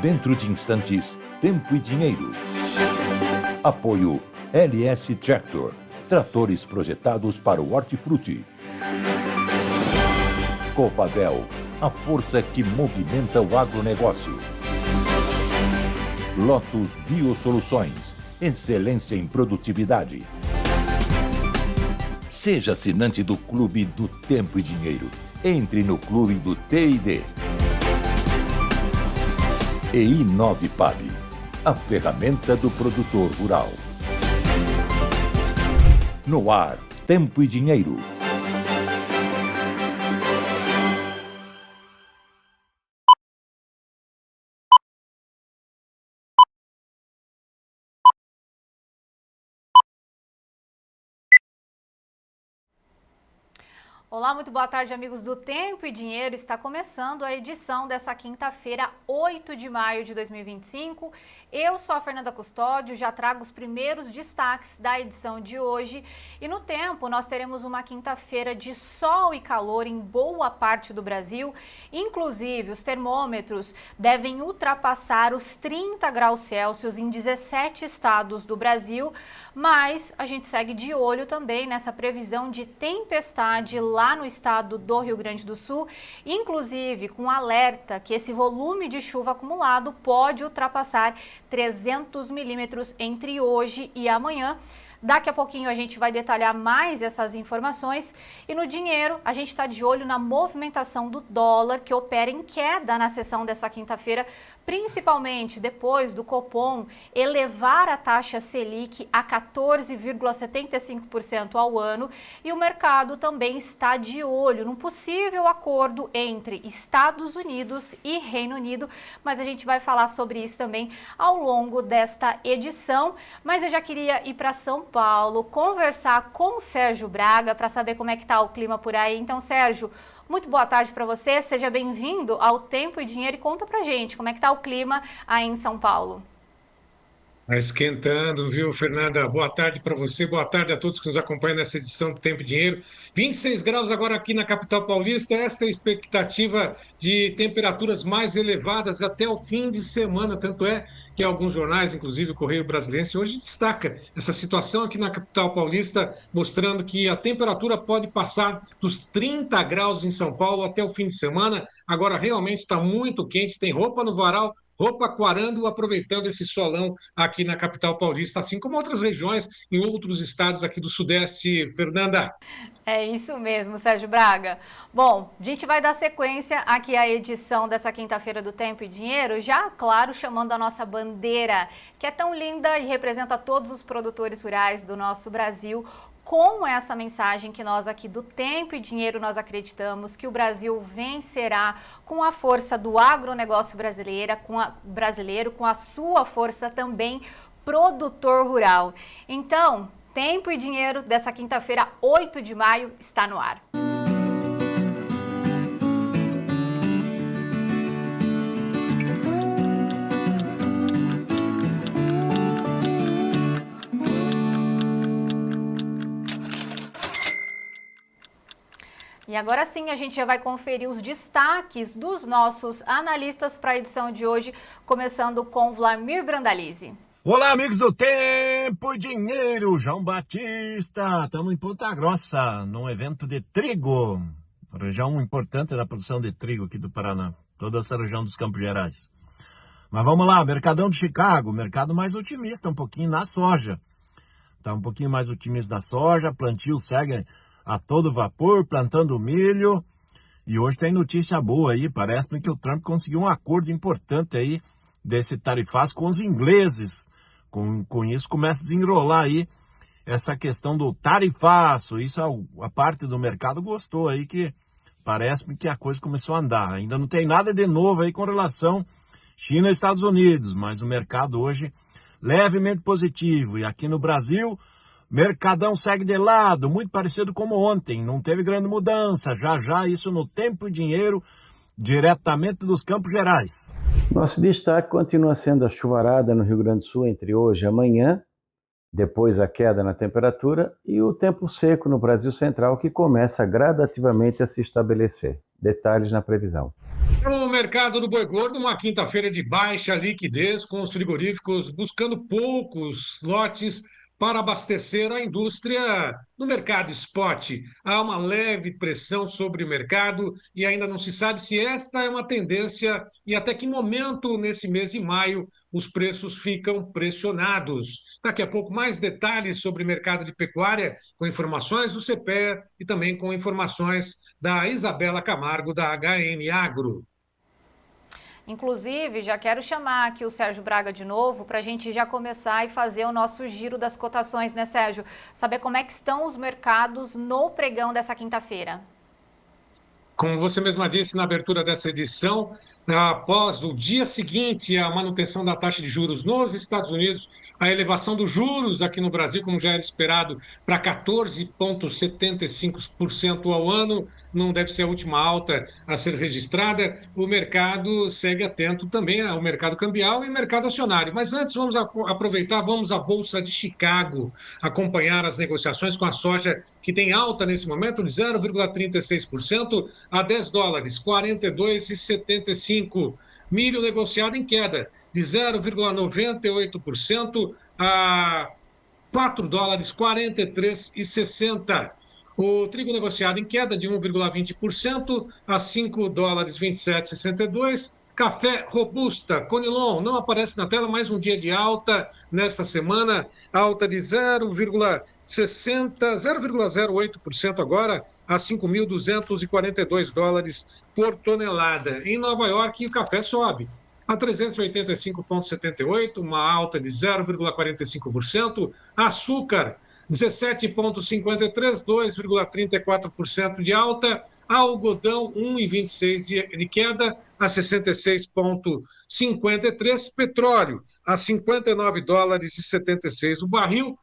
Dentro de instantes, Tempo e Dinheiro. Apoio LS Tractor, tratores projetados para o hortifruti. Copavel, a força que movimenta o agronegócio. Lotus Biosoluções, excelência em produtividade. Seja assinante do Clube do Tempo e Dinheiro. Entre no Clube do T&D. E Inovipab, a ferramenta do produtor rural. No ar, Tempo e Dinheiro. Olá, muito boa tarde, amigos do Tempo e Dinheiro. Está começando a edição dessa quinta-feira, 8 de maio de 2025. Eu sou a Fernanda Custódio, já trago os primeiros destaques da edição de hoje. E no tempo, nós teremos uma quinta-feira de sol e calor em boa parte do Brasil. Inclusive, os termômetros devem ultrapassar os 30 graus Celsius em 17 estados do Brasil. Mas a gente segue de olho também nessa previsão de tempestade lá no estado do Rio Grande do Sul, inclusive com alerta que esse volume de chuva acumulado pode ultrapassar 300 milímetros entre hoje e amanhã. Daqui a pouquinho a gente vai detalhar mais essas informações. E no dinheiro, a gente está de olho na movimentação do dólar, que opera em queda na sessão dessa quinta-feira, principalmente depois do Copom elevar a taxa Selic a 14,75% ao ano. E o mercado também está de olho num possível acordo entre Estados Unidos e Reino Unido, mas a gente vai falar sobre isso também ao longo desta edição. Mas eu já queria ir para São Paulo, conversar com o Sérgio Braga para saber como é que está o clima por aí. Então, Sérgio, muito boa tarde para você, seja bem-vindo ao Tempo e Dinheiro e conta pra gente como é que está o clima aí em São Paulo. Tá esquentando, viu, Fernanda? Boa tarde para você, boa tarde a todos que nos acompanham nessa edição do Tempo e Dinheiro. 26 graus agora aqui na capital paulista, esta é a expectativa de temperaturas mais elevadas até o fim de semana, tanto é que alguns jornais, inclusive o Correio Brasiliense, hoje destaca essa situação aqui na capital paulista, mostrando que a temperatura pode passar dos 30 graus em São Paulo até o fim de semana. Agora realmente está muito quente, tem roupa no varal, roupa aquarando, aproveitando esse solão aqui na capital paulista, assim como outras regiões em outros estados aqui do Sudeste. Fernanda. É isso mesmo, Sérgio Braga. Bom, a gente vai dar sequência aqui à edição dessa quinta-feira do Tempo e Dinheiro, já, claro, chamando a nossa bandeira, que é tão linda e representa todos os produtores rurais do nosso Brasil, com essa mensagem que nós aqui do Tempo e Dinheiro nós acreditamos que o Brasil vencerá com a força do agronegócio brasileiro, com a sua força também produtor rural. Então, Tempo e Dinheiro dessa quinta-feira, 8 de maio, está no ar. E agora sim a gente já vai conferir os destaques dos nossos analistas para a edição de hoje, começando com Vlamir Brandalize. Olá, amigos do Tempo e Dinheiro, João Batista. Estamos em Ponta Grossa, num evento de trigo, região importante da produção de trigo aqui do Paraná, toda essa região dos Campos Gerais. Mas vamos lá, Mercadão de Chicago, mercado mais otimista um pouquinho na soja. Está um pouquinho mais otimista na soja, plantio segue a todo vapor, plantando milho. E hoje tem notícia boa aí, parece-me que o Trump conseguiu um acordo importante aí desse tarifaço com os ingleses. Com isso começa a desenrolar aí essa questão do tarifaço. Isso a parte do mercado gostou aí, que parece-me que a coisa começou a andar. Ainda não tem nada de novo aí com relação China e Estados Unidos, mas o mercado hoje levemente positivo. E aqui no Brasil, Mercadão segue de lado, muito parecido como ontem, não teve grande mudança. Já isso no Tempo e Dinheiro, diretamente dos Campos Gerais. Nosso destaque continua sendo a chuvarada no Rio Grande do Sul entre hoje e amanhã, depois a queda na temperatura e o tempo seco no Brasil Central, que começa gradativamente a se estabelecer. Detalhes na previsão. No mercado do boi gordo, uma quinta-feira de baixa liquidez, com os frigoríficos buscando poucos lotes para abastecer a indústria no mercado spot. Há uma leve pressão sobre o mercado e ainda não se sabe se esta é uma tendência e até que momento, nesse mês de maio, os preços ficam pressionados. Daqui a pouco, mais detalhes sobre o mercado de pecuária, com informações do CPEA e também com informações da Isabela Camargo, da HN Agro. Inclusive, já quero chamar aqui o Sérgio Braga de novo para a gente já começar e fazer o nosso giro das cotações, né, Sérgio? Saber como é que estão os mercados no pregão dessa quinta-feira. Como você mesma disse na abertura dessa edição, após o dia seguinte à manutenção da taxa de juros nos Estados Unidos, a elevação dos juros aqui no Brasil, como já era esperado, para 14,75% ao ano, não deve ser a última alta a ser registrada. O mercado segue atento também ao mercado cambial e mercado acionário. Mas antes, vamos aproveitar, vamos à Bolsa de Chicago, acompanhar as negociações com a soja, que tem alta nesse momento de 0,36%, a 10 dólares, 42,75. Milho negociado em queda de 0,98% a 4 dólares, 43,60. O trigo negociado em queda de 1,20% a 5 dólares, 27,62. Café robusta, Conilon, não aparece na tela, mais um dia de alta nesta semana, alta de 0,08% agora, a 5.242 dólares por tonelada. Em Nova York, o café sobe a 385,78, uma alta de 0,45%. Açúcar, 17,53, 2,34% de alta. Algodão, 1,26 de queda a 66,53. Petróleo, a 59 dólares e 76 o barril,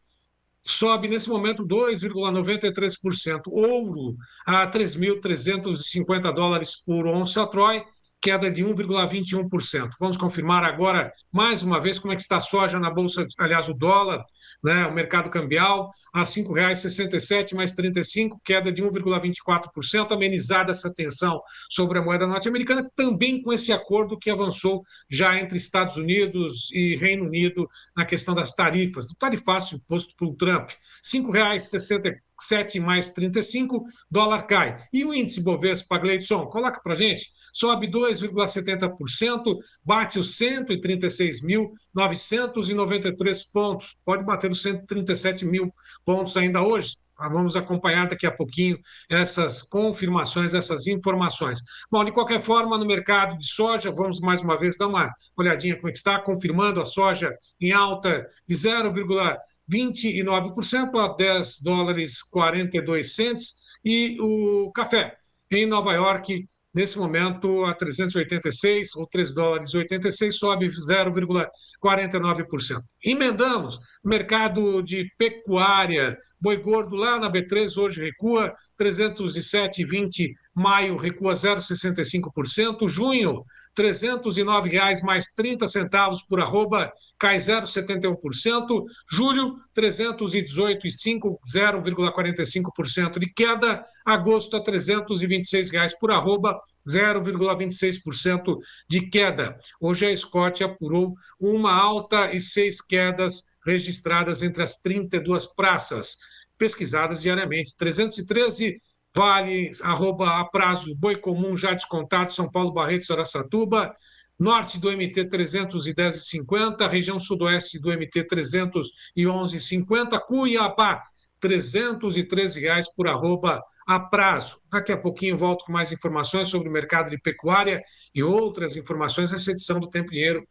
sobe nesse momento 2,93%. Ouro, a 3.350 dólares por onça Troy, queda de 1,21%. Vamos confirmar agora, mais uma vez, como é que está a soja na Bolsa, aliás, o dólar, né, o mercado cambial, a R$ 5,67 mais 35, queda de 1,24%, amenizada essa tensão sobre a moeda norte-americana, também com esse acordo que avançou já entre Estados Unidos e Reino Unido na questão das tarifas, do tarifácio imposto pelo Trump. R$ 5,67 mais 35, dólar cai. E o índice Bovespa, Gleidson, coloca para gente, sobe 2,70%, bate os 136.993 pontos, pode bater os 137 mil pontos ainda hoje. Vamos acompanhar daqui a pouquinho essas confirmações, essas informações. Bom, de qualquer forma, no mercado de soja, vamos mais uma vez dar uma olhadinha como é que está, confirmando a soja em alta de 0,29% a 10 dólares 42 cents, e o café em Nova York, nesse momento, a 386 ou 3 dólares 86, sobe 0,49%. Emendamos mercado de pecuária, boi gordo lá na B3 hoje recua 307,20, maio recua 0,65%, junho R$ 309,00 mais 30 centavos por arroba, cai 0,71%, julho R$ 318,5, 0,45% de queda, agosto a R$ 326,00 por arroba, 0,26% de queda. Hoje a Scott apurou uma alta e 6 quedas registradas entre as 32 praças pesquisadas diariamente. 313 vale, arroba a prazo, boi comum já descontado, São Paulo, Barretos, Araçatuba. Norte do MT 310,50, região sudoeste do MT 311,50, Cuiabá R$ 313,00 por arroba a prazo. Daqui a pouquinho eu volto com mais informações sobre o mercado de pecuária e outras informações nessa edição do Tempo e Dinheiro,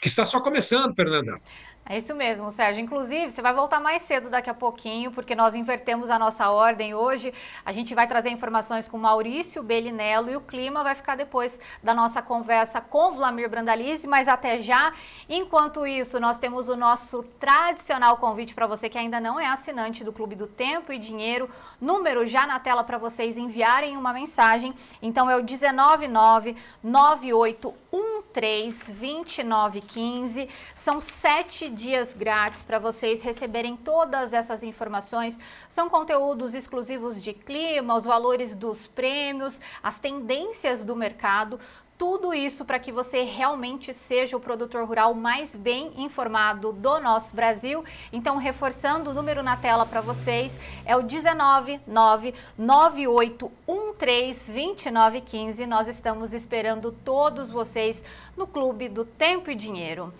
que está só começando, Fernanda. É isso mesmo, Sérgio. Inclusive, você vai voltar mais cedo daqui a pouquinho, porque nós invertemos a nossa ordem hoje. A gente vai trazer informações com Maurício Bellinello e o clima vai ficar depois da nossa conversa com Vlamir Brandalize, mas até já. Enquanto isso, nós temos o nosso tradicional convite para você que ainda não é assinante do Clube do Tempo e Dinheiro. Número já na tela para vocês enviarem uma mensagem. Então é o 19998132915. 2915. São 7 dias grátis para vocês receberem todas essas informações. São conteúdos exclusivos de clima, os valores dos prêmios, as tendências do mercado. Tudo isso para que você realmente seja o produtor rural mais bem informado do nosso Brasil. Então, reforçando o número na tela para vocês, é o 19998132915. Nós estamos esperando todos vocês no Clube do Tempo e Dinheiro.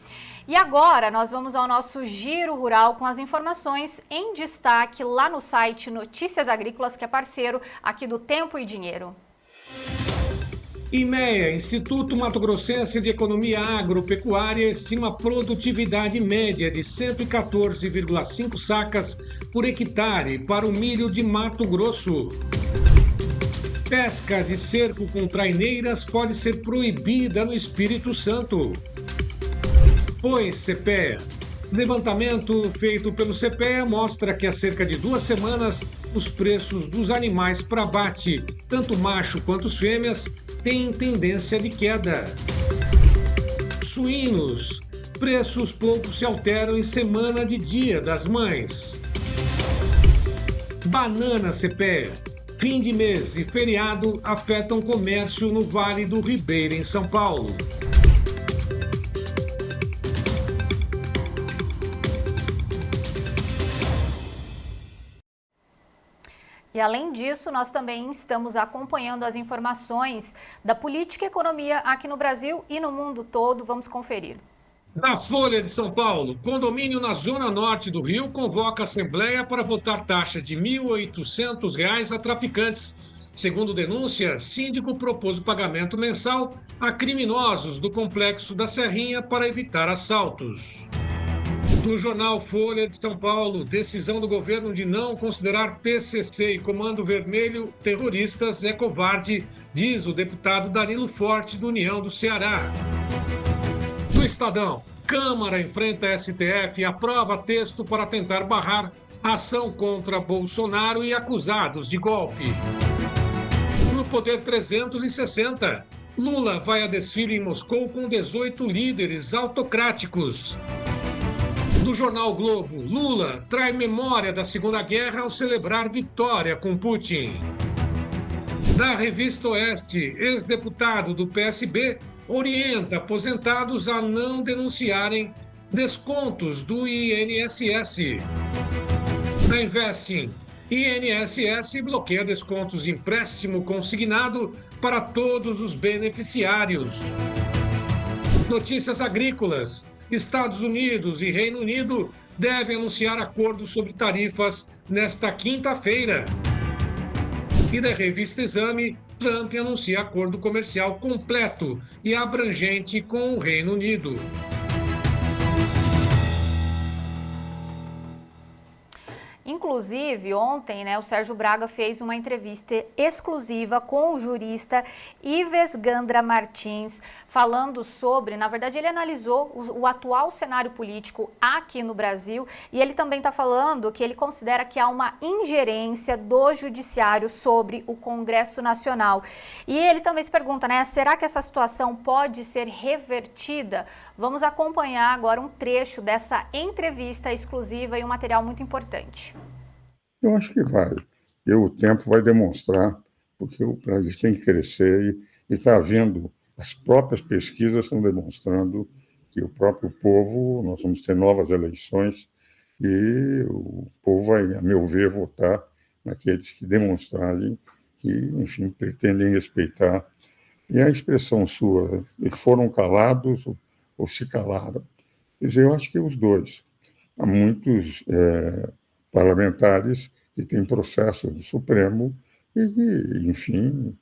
E agora nós vamos ao nosso Giro Rural com as informações em destaque lá no site Notícias Agrícolas, que é parceiro aqui do Tempo e Dinheiro. IMEA, Instituto Mato Grossense de Economia Agropecuária, estima a produtividade média de 114,5 sacas por hectare para o milho de Mato Grosso. Pesca de cerco com traineiras pode ser proibida no Espírito Santo. Pois CPEA. Levantamento feito pelo CPEA mostra que há cerca de 2 semanas os preços dos animais para abate, tanto macho quanto fêmeas, têm tendência de queda. Suínos. Preços pouco se alteram em semana de Dia das Mães. Banana CPEA. Fim de mês e feriado afetam comércio no Vale do Ribeira, em São Paulo. E além disso, nós também estamos acompanhando as informações da política e economia aqui no Brasil e no mundo todo. Vamos conferir. Na Folha de São Paulo, condomínio na zona norte do Rio convoca a Assembleia para votar taxa de R$ 1.800 a traficantes. Segundo denúncia, síndico propôs o pagamento mensal a criminosos do complexo da Serrinha para evitar assaltos. No jornal Folha de São Paulo, decisão do governo de não considerar PCC e Comando Vermelho terroristas é covarde, diz o deputado Danilo Forte, do União do Ceará. No Estadão, Câmara enfrenta STF e aprova texto para tentar barrar a ação contra Bolsonaro e acusados de golpe. No Poder 360, Lula vai a desfile em Moscou com 18 líderes autocráticos. Do jornal Globo, Lula trai memória da Segunda Guerra ao celebrar vitória com Putin. Da revista Oeste, ex-deputado do PSB orienta aposentados a não denunciarem descontos do INSS. Da Investing, INSS bloqueia descontos de empréstimo consignado para todos os beneficiários. Notícias agrícolas. Estados Unidos e Reino Unido devem anunciar acordos sobre tarifas nesta quinta-feira. E da revista Exame, Trump anuncia acordo comercial completo e abrangente com o Reino Unido. Inclusive, ontem, o Sérgio Braga fez uma entrevista exclusiva com o jurista Ives Gandra Martins, falando sobre, na verdade, ele analisou o atual cenário político aqui no Brasil e ele também está falando que ele considera que há uma ingerência do judiciário sobre o Congresso Nacional. E ele também se pergunta, será que essa situação pode ser revertida? Vamos acompanhar agora um trecho dessa entrevista exclusiva e um material muito importante. Eu acho que vai. O tempo vai demonstrar, porque o país tem que crescer e está havendo, as próprias pesquisas estão demonstrando que o próprio povo, nós vamos ter novas eleições e o povo vai, a meu ver, votar naqueles que demonstrarem que, enfim, pretendem respeitar. E a expressão sua, eles foram calados ou se calaram. Quer dizer, eu acho que os dois. Há muitos parlamentares que têm processos do Supremo e que, enfim,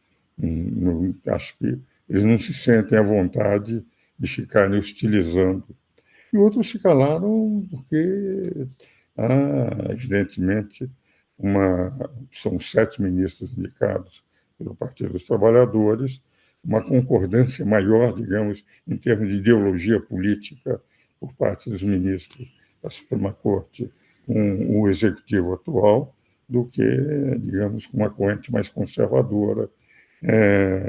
acho que eles não se sentem à vontade de ficarem hostilizando. E outros se calaram porque há, evidentemente, são 7 ministros indicados pelo Partido dos Trabalhadores, uma concordância maior, digamos, em termos de ideologia política por parte dos ministros da Suprema Corte com o executivo atual do que, digamos, com uma corrente mais conservadora.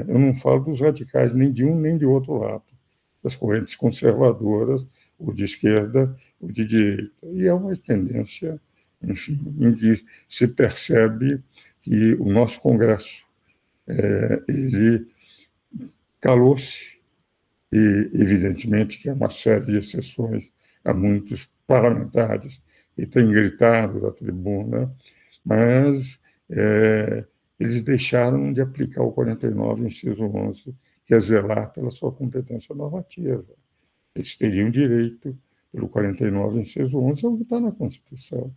Eu não falo dos radicais nem de um nem de outro lado. das correntes conservadoras, ou de esquerda, ou de direita. E é uma tendência, enfim, em que se percebe que o nosso Congresso ele calou-se, e evidentemente que é uma série de exceções a muitos parlamentares que têm gritado da tribuna, mas eles deixaram de aplicar o 49, inciso 11, que é zelar pela sua competência normativa. Eles teriam direito, pelo 49, inciso 11, é o que está na Constituição.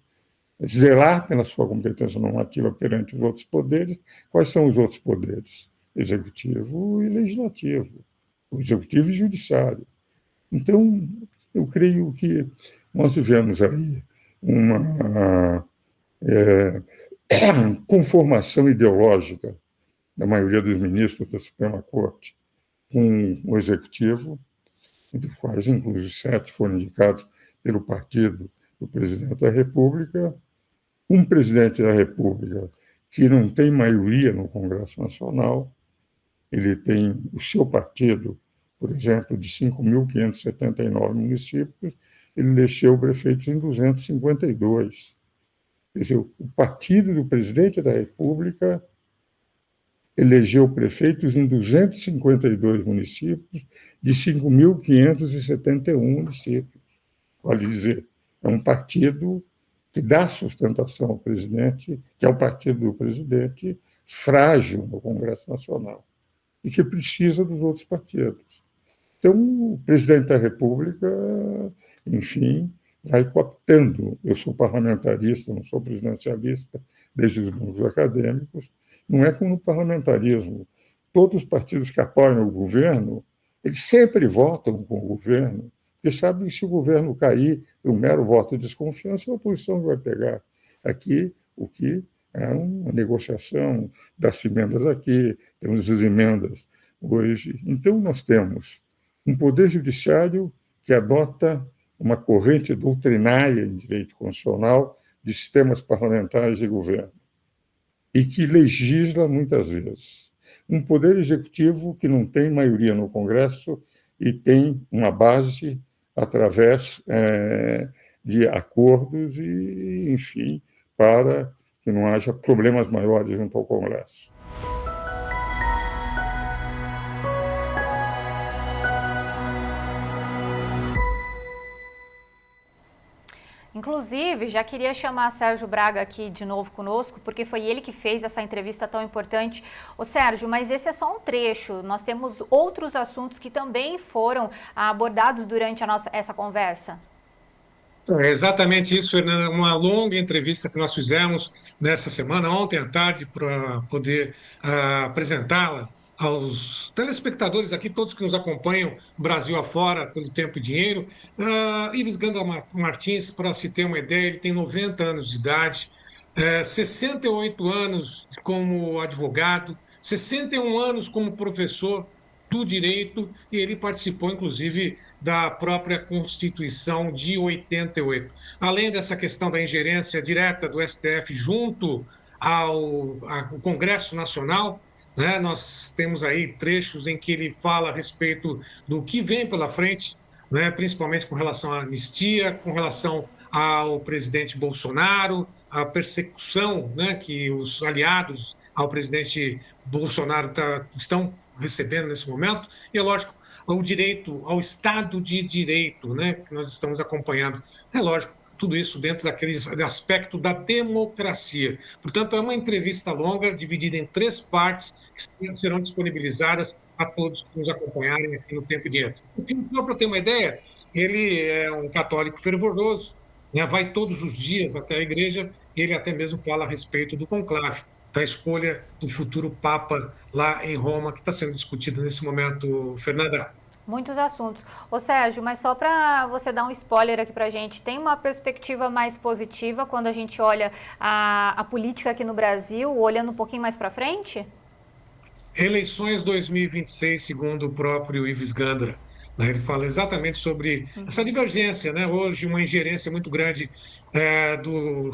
Zelar pela sua competência normativa perante os outros poderes. Quais são os outros poderes? Executivo e legislativo, o executivo e judiciário. Então, eu creio que nós tivemos aí uma conformação ideológica da maioria dos ministros da Suprema Corte com o executivo, dos quais, inclusive, 7 foram indicados pelo partido do presidente da República. Um presidente da República que não tem maioria no Congresso Nacional, ele tem o seu partido, por exemplo, de 5.579 municípios, ele elegeu prefeitos em 252. Quer dizer, o partido do presidente da República elegeu prefeitos em 252 municípios de 5.571 municípios. Vale dizer, é um partido que dá sustentação ao presidente, que é o partido do presidente, frágil no Congresso Nacional e que precisa dos outros partidos. Então, o presidente da República, enfim, vai cooptando. Eu sou parlamentarista, não sou presidencialista, desde os bancos acadêmicos. Não é como no parlamentarismo. Todos os partidos que apoiam o governo, eles sempre votam com o governo, porque sabem que se o governo cair por um mero voto de desconfiança, a oposição vai pegar. Aqui, o que é uma negociação das emendas aqui, temos as emendas hoje. Então, nós temos um poder judiciário que adota uma corrente doutrinária em direito constitucional de sistemas parlamentares de governo e que legisla muitas vezes. Um poder executivo que não tem maioria no Congresso e tem uma base através de acordos e, enfim, para que não haja problemas maiores junto ao Congresso. Inclusive, já queria chamar Sérgio Braga aqui de novo conosco, porque foi ele que fez essa entrevista tão importante. Ô Sérgio, mas esse é só um trecho, nós temos outros assuntos que também foram abordados durante essa conversa. É exatamente isso, Fernanda, uma longa entrevista que nós fizemos nessa semana, ontem à tarde, para poder apresentá-la aos telespectadores aqui, todos que nos acompanham Brasil afora, pelo Tempo e Dinheiro. Ives Gandra Martins, para se ter uma ideia, ele tem 90 anos de idade, 68 anos como advogado, 61 anos como professor do direito, e ele participou, inclusive, da própria Constituição de 88. Além dessa questão da ingerência direta do STF junto ao Congresso Nacional, né, nós temos aí trechos em que ele fala a respeito do que vem pela frente, né, principalmente com relação à anistia, com relação ao presidente Bolsonaro, a persecução, né, que os aliados ao presidente Bolsonaro estão recebendo nesse momento, e é lógico, o direito ao Estado de Direito, né, que nós estamos acompanhando. É lógico, tudo isso dentro daquele aspecto da democracia. Portanto, é uma entrevista longa, dividida em 3 partes, que serão disponibilizadas a todos que nos acompanharem aqui no Tempo e Dinheiro. Enfim, só para ter uma ideia, ele é um católico fervoroso, né, vai todos os dias até a igreja, e ele até mesmo fala a respeito do conclave, da escolha do futuro Papa lá em Roma, que está sendo discutido nesse momento, Fernanda. Muitos assuntos. Ô Sérgio, mas só para você dar um spoiler aqui para a gente, tem uma perspectiva mais positiva quando a gente olha a política aqui no Brasil, olhando um pouquinho mais para frente? Eleições 2026, segundo o próprio Ives Gandra. Ele fala exatamente sobre essa divergência, né? Hoje, uma ingerência muito grande do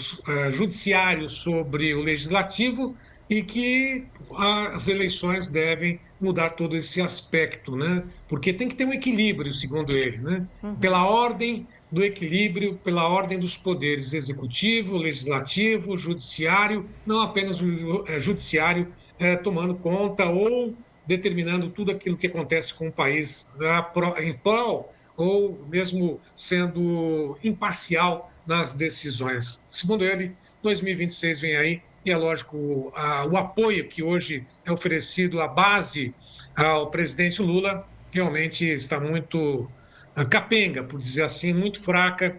judiciário sobre o legislativo, e que as eleições devem mudar todo esse aspecto, né? Porque tem que ter um equilíbrio, segundo ele, né? Pela ordem do equilíbrio, pela ordem dos poderes executivo, legislativo, judiciário, não apenas o judiciário tomando conta ou determinando tudo aquilo que acontece com o país em prol ou mesmo sendo imparcial nas decisões. Segundo ele, 2026 vem aí e é lógico o apoio que hoje é oferecido à base ao presidente Lula realmente está muito capenga, por dizer assim, muito fraca,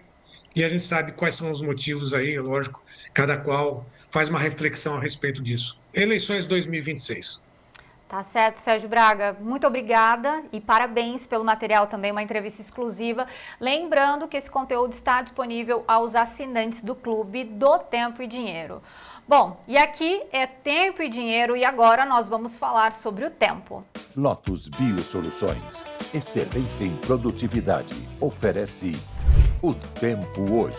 e a gente sabe quais são os motivos aí, lógico, cada qual faz uma reflexão a respeito disso. Eleições 2026. Tá certo, Sérgio Braga. Muito obrigada e parabéns pelo material também, uma entrevista exclusiva. Lembrando que esse conteúdo está disponível aos assinantes do Clube do Tempo e Dinheiro. Bom, e aqui é Tempo e Dinheiro e agora nós vamos falar sobre o tempo. Lotus Biosoluções, excelência em produtividade, oferece o tempo hoje.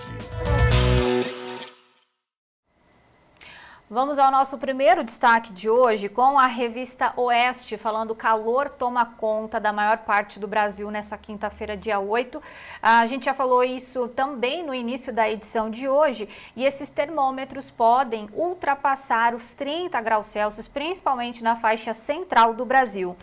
Vamos ao nosso primeiro destaque de hoje com a revista Oeste, falando calor toma conta da maior parte do Brasil nessa quinta-feira, dia 8. A gente já falou isso também no início da edição de hoje e esses termômetros podem ultrapassar os 30 graus Celsius, principalmente na faixa central do Brasil.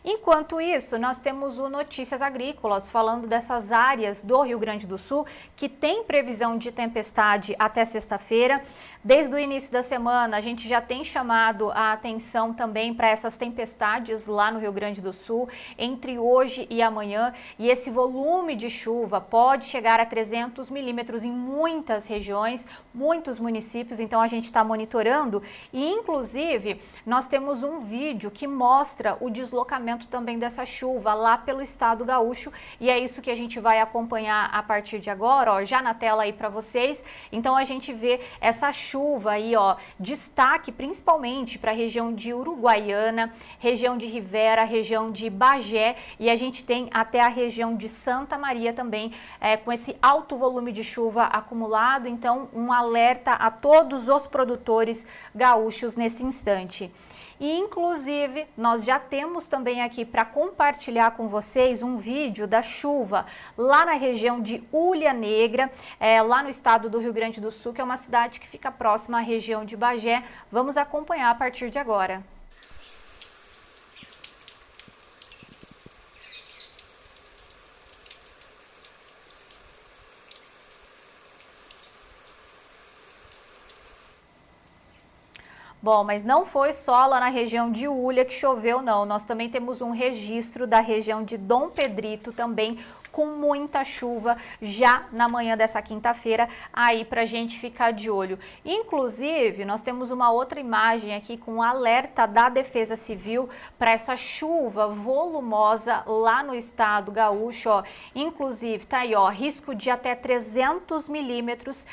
Enquanto isso, nós temos o Notícias Agrícolas falando dessas áreas do Rio Grande do Sul que tem previsão de tempestade até sexta-feira. Desde o início da semana, a gente já tem chamado a atenção também para essas tempestades lá no Rio Grande do Sul, entre hoje e amanhã. E esse volume de chuva pode chegar a 300 milímetros em muitas regiões, muitos municípios, então a gente está monitorando. E, inclusive, nós temos um vídeo que mostra o deslocamento também dessa chuva lá pelo estado gaúcho e é isso que a gente vai acompanhar a partir de agora, ó, já na tela aí para vocês. Então a gente vê essa chuva aí, ó, destaque principalmente para a região de Uruguaiana, região de Rivera, região de Bagé e a gente tem até a região de Santa Maria também com esse alto volume de chuva acumulado. Então um alerta a todos os produtores gaúchos nesse instante. E, inclusive, nós já temos também aqui para compartilhar com vocês um vídeo da chuva lá na região de Ulha Negra, lá no estado do Rio Grande do Sul, que é uma cidade que fica próxima à região de Bagé. Vamos acompanhar a partir de agora. Bom, mas não foi só lá na região de Ulha que choveu, não. Nós também temos um registro da região de Dom Pedrito também, com muita chuva já na manhã dessa quinta-feira, aí para a gente ficar de olho. Inclusive, nós temos uma outra imagem aqui com um alerta da Defesa Civil para essa chuva volumosa lá no estado gaúcho, ó. Inclusive, tá aí, ó, risco de até 300 milímetros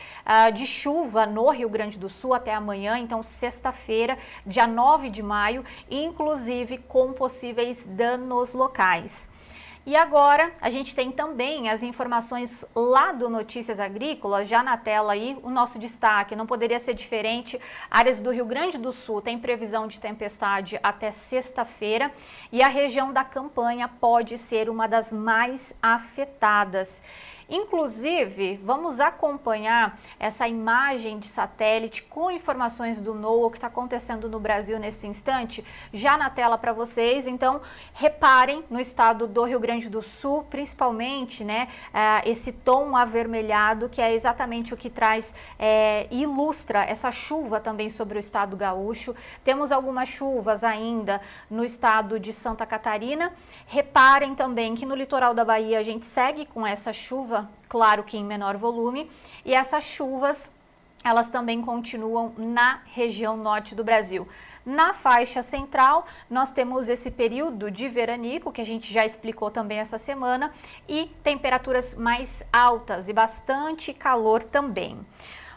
de chuva no Rio Grande do Sul até amanhã, então sexta-feira, dia 9 de maio, inclusive com possíveis danos locais. E agora a gente tem também as informações lá do Notícias Agrícolas, já na tela aí, o nosso destaque, não poderia ser diferente. Áreas do Rio Grande do Sul tem previsão de tempestade até sexta-feira e a região da Campanha pode ser uma das mais afetadas. Inclusive, vamos acompanhar essa imagem de satélite com informações do NOAA, o que está acontecendo no Brasil nesse instante, já na tela para vocês. Então, reparem no estado do Rio Grande do Sul, principalmente, né, esse tom avermelhado, que é exatamente o que traz e ilustra essa chuva também sobre o estado gaúcho. Temos algumas chuvas ainda no estado de Santa Catarina. Reparem também que no litoral da Bahia a gente segue com essa chuva, claro que em menor volume, e essas chuvas elas também continuam na região norte do Brasil. Na faixa central, nós temos esse período de veranico, que a gente já explicou também essa semana, e temperaturas mais altas e bastante calor também.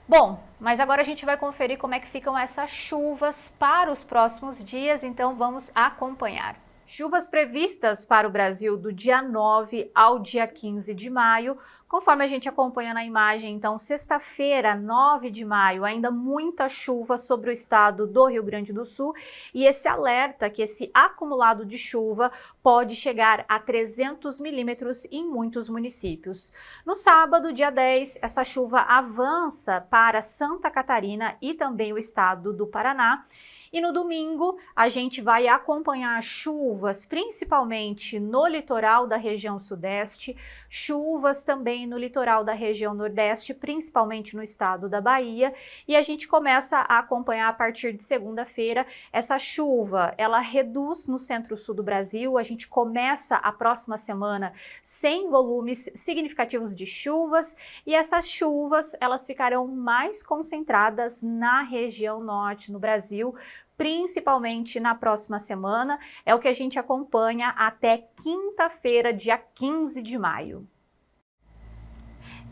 Bom, mas agora a gente vai conferir como é que ficam essas chuvas para os próximos dias, então vamos acompanhar. Chuvas previstas para o Brasil do dia 9 ao dia 15 de maio, Conforme a gente acompanha na imagem, então, sexta-feira, 9 de maio, ainda muita chuva sobre o estado do Rio Grande do Sul e esse alerta que esse acumulado de chuva pode chegar a 300 milímetros em muitos municípios. No sábado, dia 10, essa chuva avança para Santa Catarina e também o estado do Paraná. E no domingo, a gente vai acompanhar chuvas, principalmente no litoral da região sudeste, chuvas também no litoral da região nordeste, principalmente no estado da Bahia, e a gente começa a acompanhar a partir de segunda-feira essa chuva. Ela reduz no centro-sul do Brasil, a gente começa a próxima semana sem volumes significativos de chuvas, e essas chuvas, elas ficarão mais concentradas na região norte, no Brasil, principalmente na próxima semana, é o que a gente acompanha até quinta-feira, dia 15 de maio.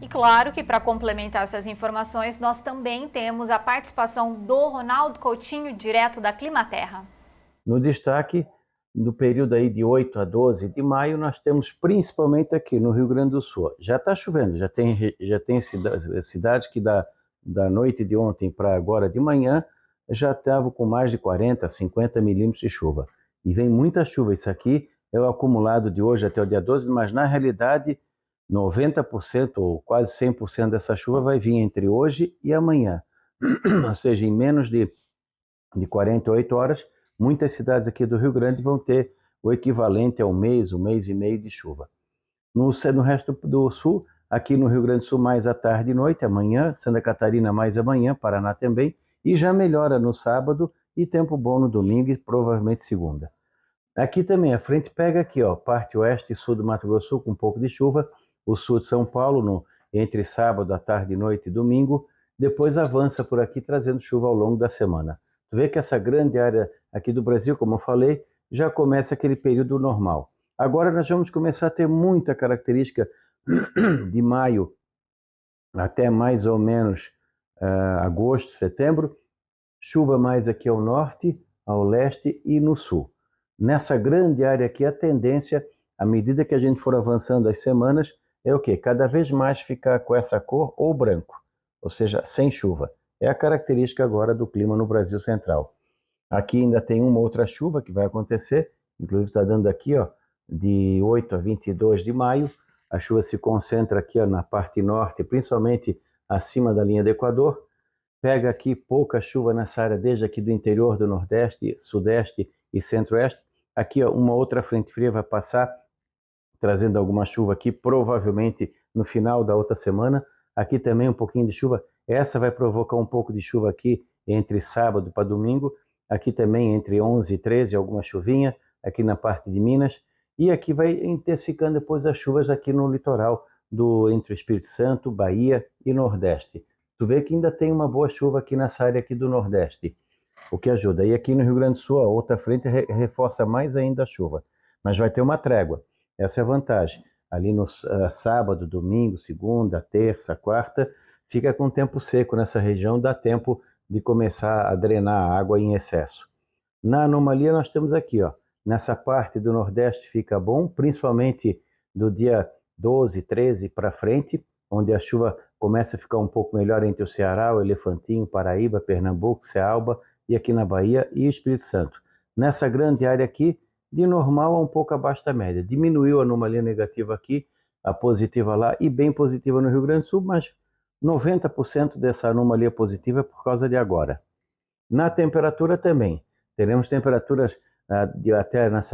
E claro que para complementar essas informações, nós também temos a participação do Ronaldo Coutinho, direto da Climaterra. No destaque, no período aí de 8 a 12 de maio, nós temos principalmente aqui no Rio Grande do Sul. Já está chovendo, já tem cidades que da noite de ontem para agora de manhã, já estavam com mais de 40, 50 milímetros de chuva. E vem muita chuva. Isso aqui é o acumulado de hoje até o dia 12, mas na realidade 90% ou quase 100% dessa chuva vai vir entre hoje e amanhã. Ou seja, em menos de 48 horas, muitas cidades aqui do Rio Grande vão ter o equivalente a um mês e meio de chuva. No resto do sul, aqui no Rio Grande do Sul, mais à tarde e noite, amanhã, Santa Catarina mais amanhã, Paraná também, e já melhora no sábado e tempo bom no domingo e provavelmente segunda. Aqui também a frente pega aqui, ó, parte oeste e sul do Mato Grosso do Sul com um pouco de chuva, o sul de São Paulo entre sábado, à tarde, noite e domingo, depois avança por aqui trazendo chuva ao longo da semana. Tu vê que essa grande área aqui do Brasil, como eu falei, já começa aquele período normal. Agora nós vamos começar a ter muita característica de maio até mais ou menos agosto, setembro, chuva mais aqui ao norte, ao leste e no sul. Nessa grande área aqui, a tendência, à medida que a gente for avançando as semanas, é o quê? Cada vez mais ficar com essa cor ou branco, ou seja, sem chuva. É a característica agora do clima no Brasil Central. Aqui ainda tem uma outra chuva que vai acontecer, inclusive está dando aqui, ó, de 8 a 22 de maio, a chuva se concentra aqui, ó, na parte norte, principalmente acima da linha do Equador. Pega aqui pouca chuva nessa área, desde aqui do interior do Nordeste, Sudeste e Centro-Oeste. Aqui, ó, uma outra frente fria vai passar, trazendo alguma chuva aqui, provavelmente no final da outra semana. Aqui também um pouquinho de chuva. Essa vai provocar um pouco de chuva aqui entre sábado para domingo. Aqui também entre 11 e 13, alguma chuvinha, aqui na parte de Minas. E aqui vai intensificando depois as chuvas aqui no litoral, entre o Espírito Santo, Bahia e Nordeste. Tu vê que ainda tem uma boa chuva aqui nessa área aqui do Nordeste, o que ajuda. E aqui no Rio Grande do Sul, a outra frente reforça mais ainda a chuva. Mas vai ter uma trégua. Essa é a vantagem. Ali no sábado, domingo, segunda, terça, quarta, fica com tempo seco nessa região, dá tempo de começar a drenar a água em excesso. Na anomalia nós temos aqui, ó, nessa parte do Nordeste fica bom, principalmente do dia 12, 13 para frente, onde a chuva começa a ficar um pouco melhor entre o Ceará, o Elefantinho, Paraíba, Pernambuco, Cealba e aqui na Bahia e Espírito Santo. Nessa grande área aqui, de normal a um pouco abaixo da média. Diminuiu a anomalia negativa aqui, a positiva lá e bem positiva no Rio Grande do Sul, mas 90% dessa anomalia positiva é por causa de agora. Na temperatura também. Teremos temperaturas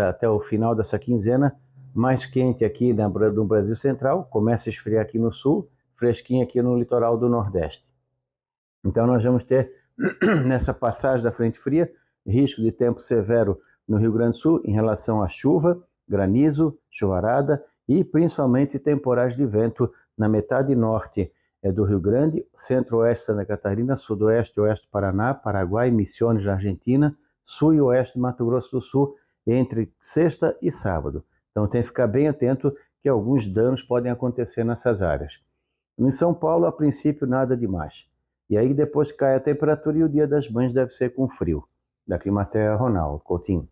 até o final dessa quinzena, mais quente aqui no Brasil Central, começa a esfriar aqui no sul, fresquinho aqui no litoral do Nordeste. Então nós vamos ter, nessa passagem da frente fria, risco de tempo severo no Rio Grande do Sul em relação à chuva, granizo, chuvarada e principalmente temporais de vento na metade norte do Rio Grande, centro-oeste Santa Catarina, sudoeste e oeste Paraná, Paraguai, Misiones na Argentina, sul e oeste Mato Grosso do Sul, entre sexta e sábado. Então tem que ficar bem atento que alguns danos podem acontecer nessas áreas. Em São Paulo, a princípio, nada demais. E aí depois cai a temperatura e o Dia das Mães deve ser com frio. Da Climaterra, Ronaldo Coutinho.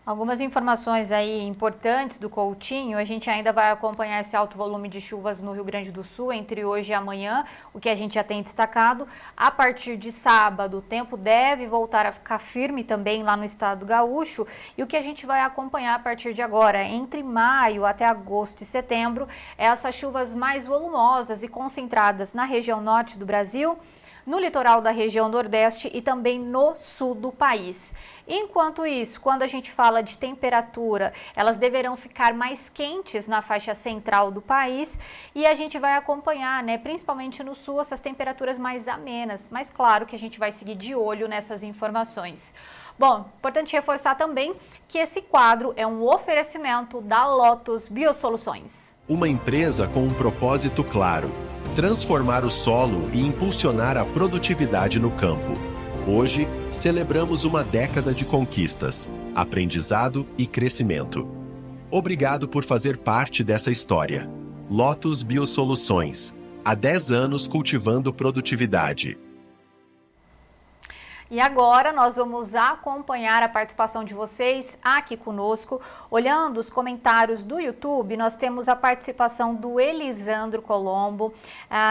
Algumas informações aí importantes do Coutinho, a gente ainda vai acompanhar esse alto volume de chuvas no Rio Grande do Sul entre hoje e amanhã, o que a gente já tem destacado. A partir de sábado, o tempo deve voltar a ficar firme também lá no estado gaúcho, e o que a gente vai acompanhar a partir de agora, entre maio até agosto e setembro, é essas chuvas mais volumosas e concentradas na região norte do Brasil, no litoral da região nordeste e também no sul do país. Enquanto isso, quando a gente fala de temperatura, elas deverão ficar mais quentes na faixa central do país e a gente vai acompanhar, né, principalmente no sul, essas temperaturas mais amenas, mas claro que a gente vai seguir de olho nessas informações. Bom, importante reforçar também que esse quadro é um oferecimento da Lotus Biosoluções. Uma empresa com um propósito claro: transformar o solo e impulsionar a produtividade no campo. Hoje, celebramos uma década de conquistas, aprendizado e crescimento. Obrigado por fazer parte dessa história. Lotus Biosoluções. Há 10 anos cultivando produtividade. E agora nós vamos acompanhar a participação de vocês aqui conosco. Olhando os comentários do YouTube, nós temos a participação do Elisandro Colombo,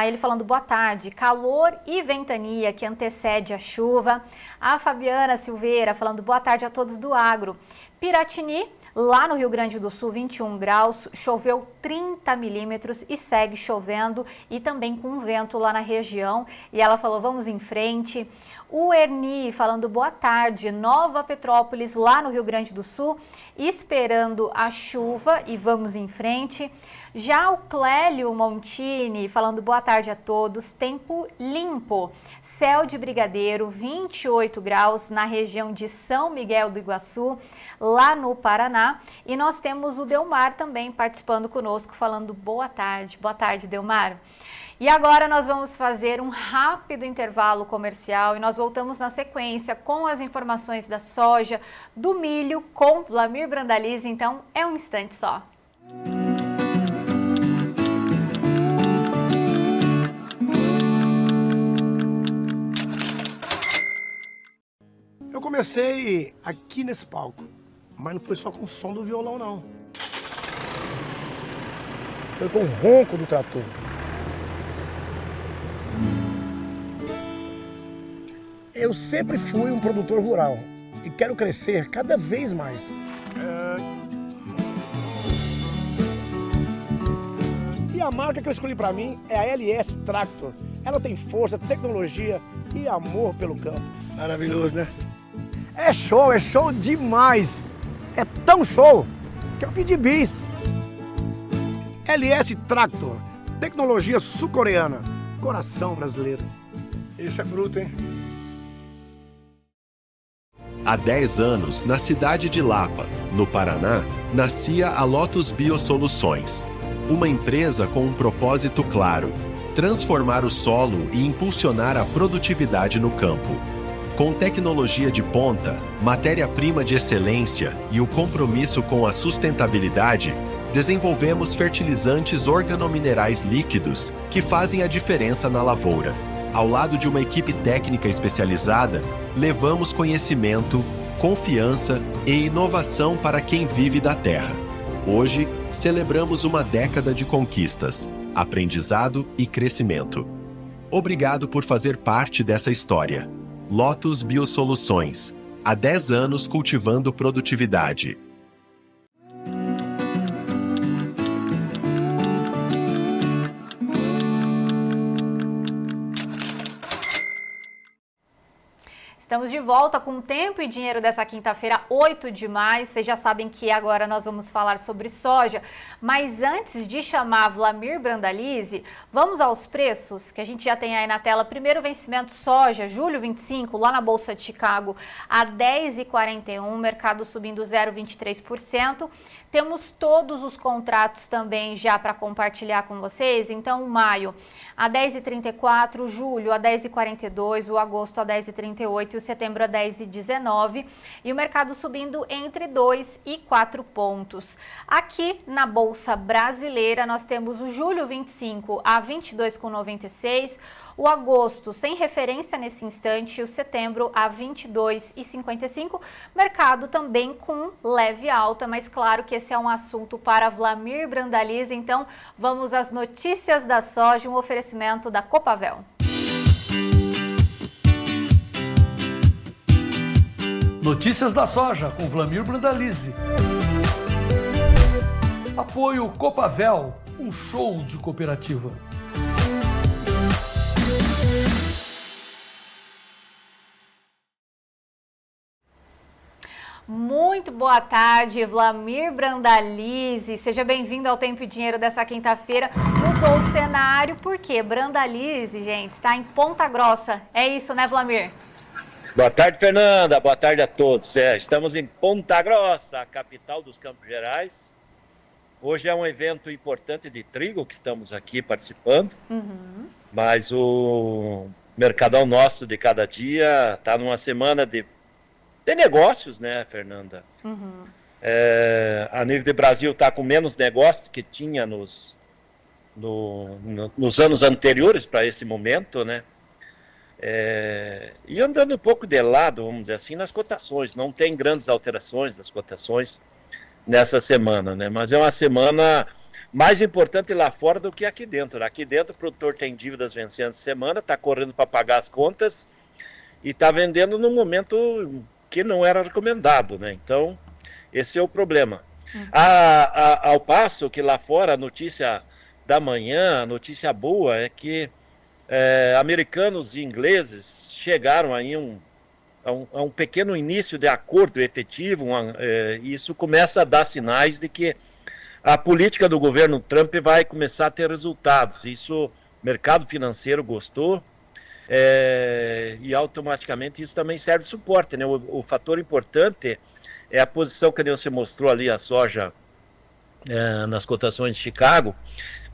ele falando boa tarde, calor e ventania que antecede a chuva. A Fabiana Silveira falando boa tarde a todos do agro. Piratini, lá no Rio Grande do Sul, 21 graus, choveu 30 milímetros e segue chovendo e também com vento lá na região. E ela falou, vamos em frente. O Erni falando boa tarde, Nova Petrópolis, lá no Rio Grande do Sul, esperando a chuva e vamos em frente. Já o Clélio Montini falando boa tarde a todos, tempo limpo, céu de brigadeiro, 28 graus na região de São Miguel do Iguaçu, lá no Paraná. E nós temos o Delmar também participando conosco, falando boa tarde. Boa tarde, Delmar. E agora nós vamos fazer um rápido intervalo comercial e nós voltamos na sequência com as informações da soja, do milho, com Vlamir Brandalize, então é um instante só. Eu comecei aqui nesse palco, mas não foi só com o som do violão, não. Foi com o ronco do trator. Eu sempre fui um produtor rural e quero crescer cada vez mais. E a marca que eu escolhi para mim é a LS Tractor. Ela tem força, tecnologia e amor pelo campo. Maravilhoso, né? É show demais! É tão show que eu pedi bis. LS Tractor, tecnologia sul-coreana, coração brasileiro. Isso é bruto, hein? Há 10 anos, na cidade de Lapa, no Paraná, nascia a Lotus Biosoluções. Uma empresa com um propósito claro: transformar o solo e impulsionar a produtividade no campo. Com tecnologia de ponta, matéria-prima de excelência e o compromisso com a sustentabilidade, desenvolvemos fertilizantes organominerais líquidos que fazem a diferença na lavoura. Ao lado de uma equipe técnica especializada, levamos conhecimento, confiança e inovação para quem vive da terra. Hoje, celebramos uma década de conquistas, aprendizado e crescimento. Obrigado por fazer parte dessa história. Lotus Biosoluções. Há 10 anos cultivando produtividade. Estamos de volta com Tempo e Dinheiro dessa quinta-feira, 8 de maio. Vocês já sabem que agora nós vamos falar sobre soja. Mas antes de chamar Vlamir Brandalize, vamos aos preços que a gente já tem aí na tela. Primeiro vencimento soja, julho 25, lá na Bolsa de Chicago, a 10,41, mercado subindo 0,23%. Temos todos os contratos também já para compartilhar com vocês. Então, maio a 10,34, julho a 10,42, o agosto a 10,38 e o setembro a 10,19. E o mercado subindo entre 2 e 4 pontos. Aqui na Bolsa Brasileira, nós temos o julho 25 a 22,96, o agosto sem referência nesse instante, o setembro a 22,55. Mercado também com leve alta, mas claro que esse é um assunto para Wlamir Brandalize. Então, vamos às notícias da soja, um oferecimento da Copavel. Notícias da soja com Wlamir Brandalize. Apoio Copavel, um show de cooperativa. Muito boa tarde, Wlamir Brandalize. Seja bem-vindo ao Tempo e Dinheiro dessa quinta-feira. Mudou o cenário porque Brandalize, gente, está em Ponta Grossa. É isso, né, Wlamir? Boa tarde, Fernanda. Boa tarde a todos. Estamos em Ponta Grossa, a capital dos Campos Gerais. Hoje é um evento importante de trigo que estamos aqui participando. Mas o Mercadão nosso de cada dia está numa semana de negócios, né, Fernanda? A nível de Brasil está com menos negócios que tinha nos anos anteriores para esse momento, né? E andando um pouco de lado, vamos dizer assim, nas cotações. Não tem grandes alterações das cotações nessa semana, né? Mas é uma semana mais importante lá fora do que aqui dentro. Aqui dentro o produtor tem dívidas vencendo essa semana, está correndo para pagar as contas e está vendendo no momento que não era recomendado, né? Então, esse é o problema. Ao passo que lá fora, a notícia da manhã, a notícia boa é que americanos e ingleses chegaram aí a um pequeno início de acordo efetivo, e isso começa a dar sinais de que a política do governo Trump vai começar a ter resultados. Isso o mercado financeiro gostou. E automaticamente isso também serve de suporte, né? O fator importante é a posição que você mostrou ali, a soja nas cotações de Chicago,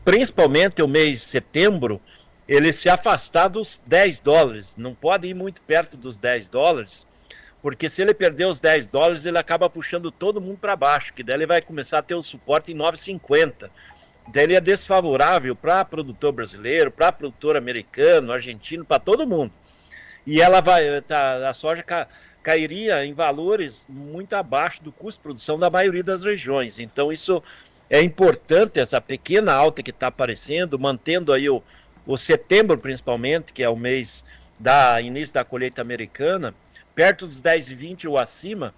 principalmente o mês de setembro, ele se afastar dos $10, não pode ir muito perto dos $10, porque se ele perder os $10, ele acaba puxando todo mundo para baixo, que daí ele vai começar a ter o suporte em 9,50. Daí ele é desfavorável para produtor brasileiro, para produtor americano, argentino, para todo mundo. E a soja cairia em valores muito abaixo do custo de produção da maioria das regiões. Então isso é importante, essa pequena alta que está aparecendo, mantendo aí o setembro principalmente, que é o mês da início da colheita americana, perto dos 10,20 ou acima,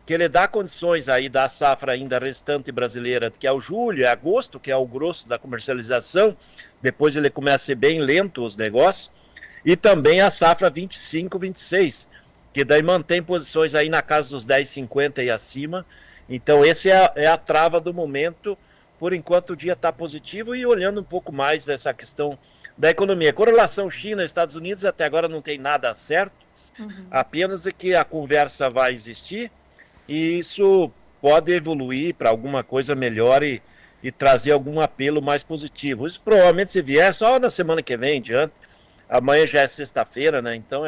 que ele dá condições aí da safra ainda restante brasileira, que é o julho e agosto, que é o grosso da comercialização, depois ele começa a ser bem lento os negócios, e também a safra 25, 26, que daí mantém posições aí na casa dos 10,50 e acima. Então esse é a trava do momento. Por enquanto o dia está positivo, e olhando um pouco mais dessa questão da economia. Com relação China e Estados Unidos, até agora não tem nada certo, apenas é que a conversa vai existir, e isso pode evoluir para alguma coisa melhor e trazer algum apelo mais positivo. Isso provavelmente, se vier, só na semana que vem em diante. Amanhã já é sexta-feira, né? Então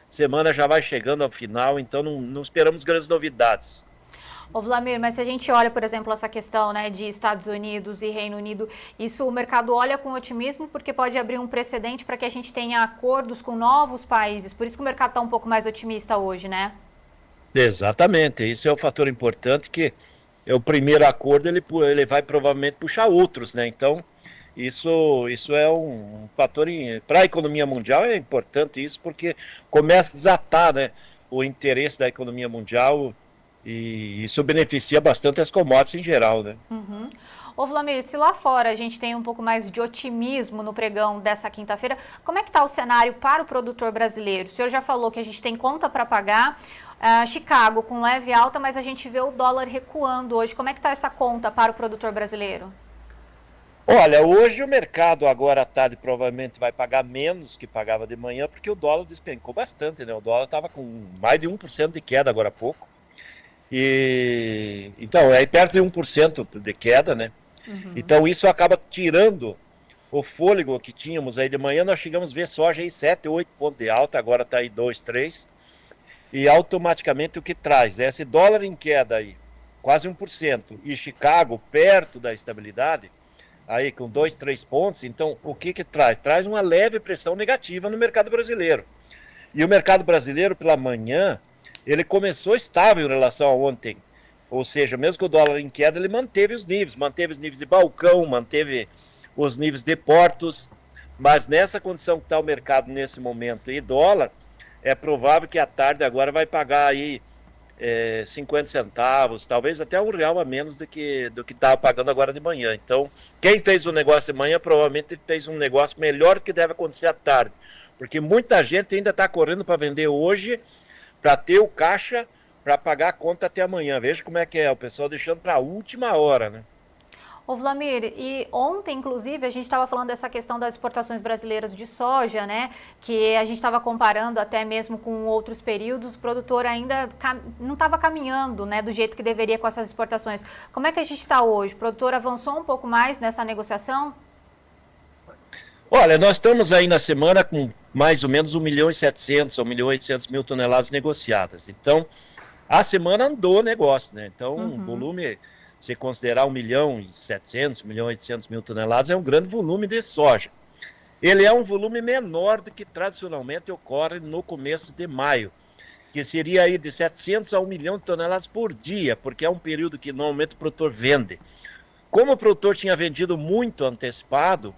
semana já vai chegando ao final, então não esperamos grandes novidades. Ô Wlamir, mas se a gente olha, por exemplo, essa questão, né, de Estados Unidos e Reino Unido, isso o mercado olha com otimismo, porque pode abrir um precedente para que a gente tenha acordos com novos países. Por isso que o mercado está um pouco mais otimista hoje, né? Exatamente, isso é um fator importante, que é o primeiro acordo, ele vai provavelmente puxar outros, né? Então isso é um fator para a economia mundial, é importante isso, porque começa a desatar, né, o interesse da economia mundial, e isso beneficia bastante as commodities em geral, né? Ô Wlamir, se lá fora a gente tem um pouco mais de otimismo no pregão dessa quinta-feira, como é que está o cenário para o produtor brasileiro? O senhor já falou que a gente tem conta para pagar, Chicago com leve alta, mas a gente vê o dólar recuando hoje. Como é que está essa conta para o produtor brasileiro? Olha, hoje o mercado agora à tarde provavelmente vai pagar menos que pagava de manhã, porque o dólar despencou bastante, né? O dólar estava com mais de 1% de queda agora há pouco. E então, é perto de 1% de queda, né? Então isso acaba tirando o fôlego que tínhamos aí de manhã. Nós chegamos a ver soja aí 7, 8 pontos de alta, agora está aí 2, 3. E automaticamente o que traz? Esse dólar em queda aí, quase 1%, e Chicago perto da estabilidade, aí com 2, 3 pontos. Então o que traz? Traz uma leve pressão negativa no mercado brasileiro. E o mercado brasileiro pela manhã, ele começou estável em relação a ontem. Ou seja, mesmo com o dólar em queda, ele manteve os níveis de balcão, manteve os níveis de portos, mas nessa condição que está o mercado nesse momento e dólar, é provável que à tarde agora vai pagar aí 50 centavos, talvez até R$1 a menos do que estava pagando agora de manhã. Então, quem fez o negócio de manhã provavelmente fez um negócio melhor do que deve acontecer à tarde, porque muita gente ainda está correndo para vender hoje, para ter o caixa, para pagar a conta até amanhã. Veja como é que é, o pessoal deixando para a última hora, né? Ô Vlamir, e ontem, inclusive, a gente estava falando dessa questão das exportações brasileiras de soja, né? Que a gente estava comparando até mesmo com outros períodos, o produtor ainda não estava caminhando, né, do jeito que deveria com essas exportações. Como é que a gente está hoje? O produtor avançou um pouco mais nessa negociação? Olha, nós estamos aí na semana com mais ou menos 1.700.000 ou 1.800.000 toneladas negociadas. Então, a semana andou o negócio, né? Então, o volume, se considerar 1.700.000, 1.800.000 toneladas, é um grande volume de soja. Ele é um volume menor do que tradicionalmente ocorre no começo de maio, que seria aí de 700 a 1 milhão de toneladas por dia, porque é um período que normalmente o produtor vende. Como o produtor tinha vendido muito antecipado,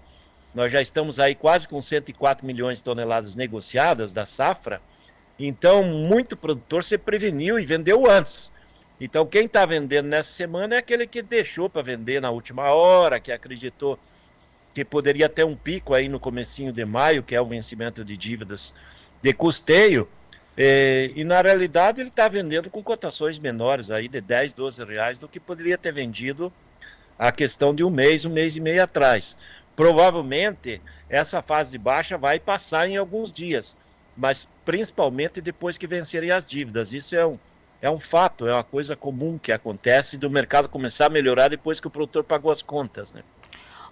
nós já estamos aí quase com 104 milhões de toneladas negociadas da safra, então muito produtor se preveniu e vendeu antes. Então quem está vendendo nessa semana é aquele que deixou para vender na última hora, que acreditou que poderia ter um pico aí no comecinho de maio, que é o vencimento de dívidas de custeio, e na realidade ele está vendendo com cotações menores aí de 10, 12 reais do que poderia ter vendido a questão de um mês e meio atrás. Provavelmente essa fase de baixa vai passar em alguns dias, mas principalmente depois que vencerem as dívidas. Isso é um fato, é uma coisa comum que acontece do mercado começar a melhorar depois que o produtor pagou as contas, né?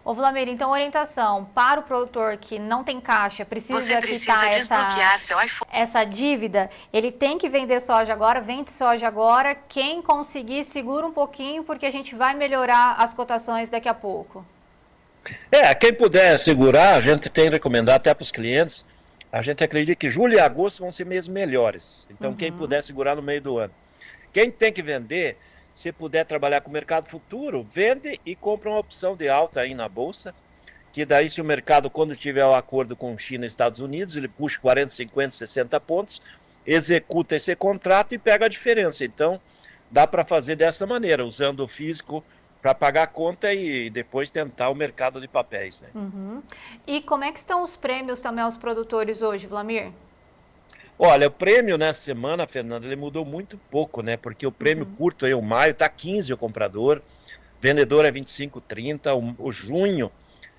Ô Vlamir, então orientação para o produtor que não tem caixa, precisa quitar essa dívida, ele tem que vender soja agora, vende soja agora, quem conseguir segura um pouquinho porque a gente vai melhorar as cotações daqui a pouco. Quem puder segurar, a gente tem recomendado até para os clientes, a gente acredita que julho e agosto vão ser meses melhores, então quem puder segurar no meio do ano. Quem tem que vender, se puder trabalhar com o mercado futuro, vende e compra uma opção de alta aí na bolsa, que daí se o mercado, quando tiver o acordo com China e Estados Unidos, ele puxa 40, 50, 60 pontos, executa esse contrato e pega a diferença. Então, dá para fazer dessa maneira, usando o físico para pagar a conta e depois tentar o mercado de papéis, né? E como é que estão os prêmios também aos produtores hoje, Vlamir? Olha, o prêmio nessa semana, Fernanda, ele mudou muito pouco, né? Porque o prêmio curto aí, o maio, tá 15 o comprador, vendedor é 25, 30, o junho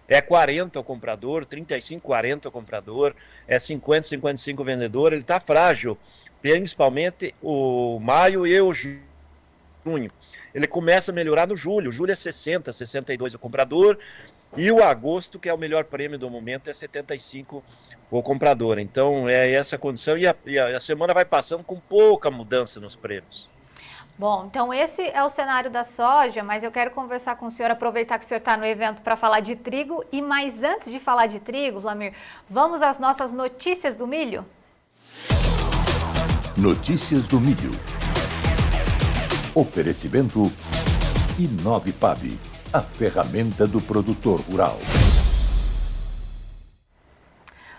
é 40 o comprador, 35, 40 o comprador, é 50, 55 o vendedor, ele tá frágil, principalmente o maio e o junho. Ele começa a melhorar no julho. O julho é 60, 62 o comprador. E o agosto, que é o melhor prêmio do momento, é 75 o comprador. Então, é essa condição. E a semana vai passando com pouca mudança nos prêmios. Bom, então esse é o cenário da soja, mas eu quero conversar com o senhor, aproveitar que o senhor está no evento para falar de trigo. E mais antes de falar de trigo, Vlamir, vamos às nossas notícias do milho? Notícias do milho. Oferecimento Inovipab, a ferramenta do produtor rural.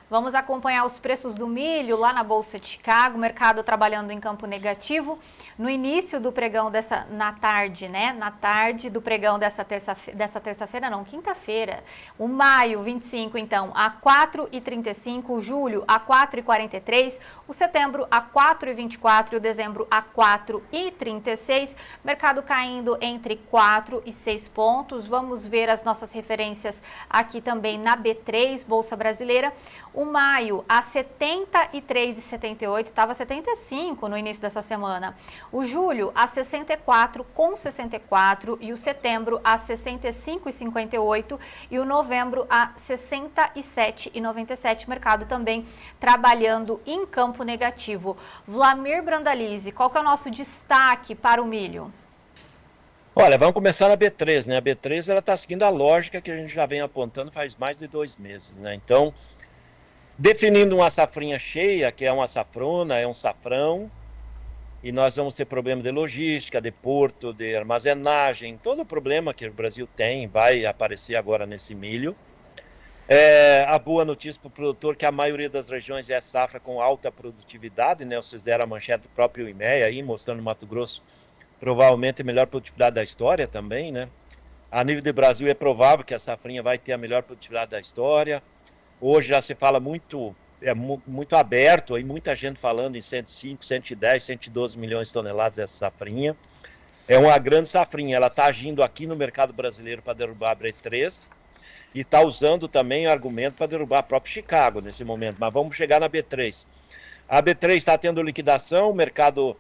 Vamos acompanhar os preços do milho lá na Bolsa de Chicago, o mercado trabalhando em campo negativo. No início do pregão na tarde do pregão dessa terça-feira, não, quinta-feira, o maio 25, então, a 4,35, o julho a 4,43, o setembro a 4,24 e o dezembro a 4,36, mercado caindo entre 4 e 6 pontos. Vamos ver as nossas referências aqui também na B3, Bolsa Brasileira. O O maio a R$ 73,78, estava 75 no início dessa semana. O julho a 64,64 e o setembro a 65,58 e o novembro a 67,97. Mercado também trabalhando em campo negativo. Vlamir Brandalize, qual que é o nosso destaque para o milho? Olha, vamos começar na B3, né? A B3 ela está seguindo a lógica que a gente já vem apontando faz mais de 2 meses, né? Então, definindo uma safrinha cheia, que é uma safrona, é um safrão, e nós vamos ter problema de logística, de porto, de armazenagem, todo o problema que o Brasil tem vai aparecer agora nesse milho. A boa notícia para o produtor que a maioria das regiões é safra com alta produtividade, né? Vocês deram a manchete do próprio IMEA aí, mostrando Mato Grosso provavelmente a melhor produtividade da história também, né? A nível de Brasil é provável que a safrinha vai ter a melhor produtividade da história. Hoje já se fala muito, muito aberto, aí muita gente falando em 105, 110, 112 milhões de toneladas essa safrinha. É uma grande safrinha, ela está agindo aqui no mercado brasileiro para derrubar a B3 e está usando também o argumento para derrubar a própria Chicago nesse momento, mas vamos chegar na B3. A B3 está tendo liquidação, o mercado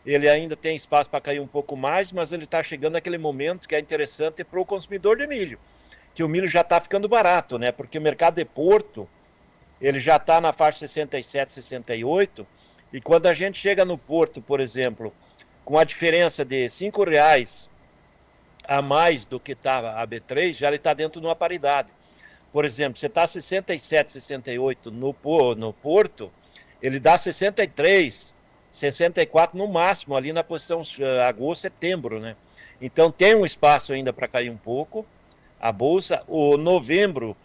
ele ainda tem espaço para cair um pouco mais, mas ele está chegando naquele momento que é interessante para o consumidor de milho, que o milho já está ficando barato, né? Porque o mercado de Porto, ele já está na faixa 67, 68, e quando a gente chega no Porto, por exemplo, com a diferença de R$5 a mais do que estava a B3, já ele está dentro de uma paridade. Por exemplo, você está 67, 68 no Porto, ele dá 63, 64 no máximo, ali na posição agosto, setembro, né? Então tem um espaço ainda para cair um pouco. A bolsa, o novembro,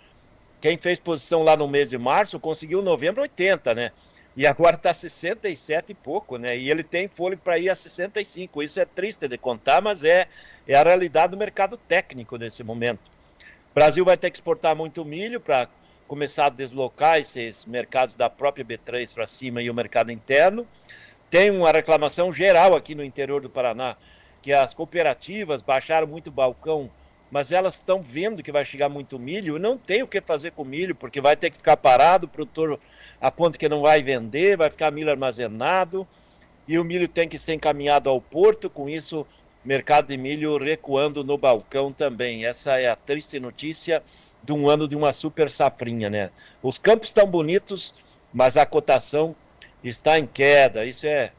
quem fez posição lá no mês de março, conseguiu novembro 80, né? E agora está 67 e pouco, né? E ele tem fôlego para ir a 65. Isso é triste de contar, mas é a realidade do mercado técnico nesse momento. O Brasil vai ter que exportar muito milho para começar a deslocar esses mercados da própria B3 para cima e o mercado interno. Tem uma reclamação geral aqui no interior do Paraná, que as cooperativas baixaram muito o balcão, mas elas estão vendo que vai chegar muito milho e não tem o que fazer com o milho, porque vai ter que ficar parado, o produtor aponta que não vai vender, vai ficar milho armazenado, e o milho tem que ser encaminhado ao porto, com isso o mercado de milho recuando no balcão também. Essa é a triste notícia de um ano de uma super safrinha, né? Os campos estão bonitos, mas a cotação está em queda. Isso é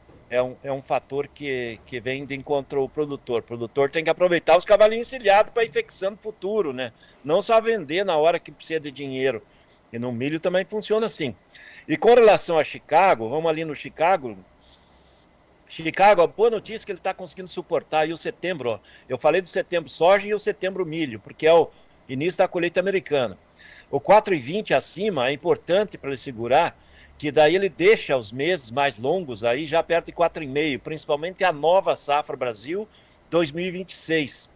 um fator que vem de encontro ao produtor. O produtor tem que aproveitar os cavalinhos encilhados para ir fixando o futuro, né? Não só vender na hora que precisa de dinheiro. E no milho também funciona assim. E com relação a Chicago, vamos ali no Chicago. Chicago, a boa notícia é que ele está conseguindo suportar. E o setembro, ó, eu falei do setembro soja e o setembro milho, porque é o início da colheita americana. O 4,20 acima é importante para ele segurar, que daí ele deixa os meses mais longos aí já perto de 4,5, principalmente a nova safra Brasil 2026.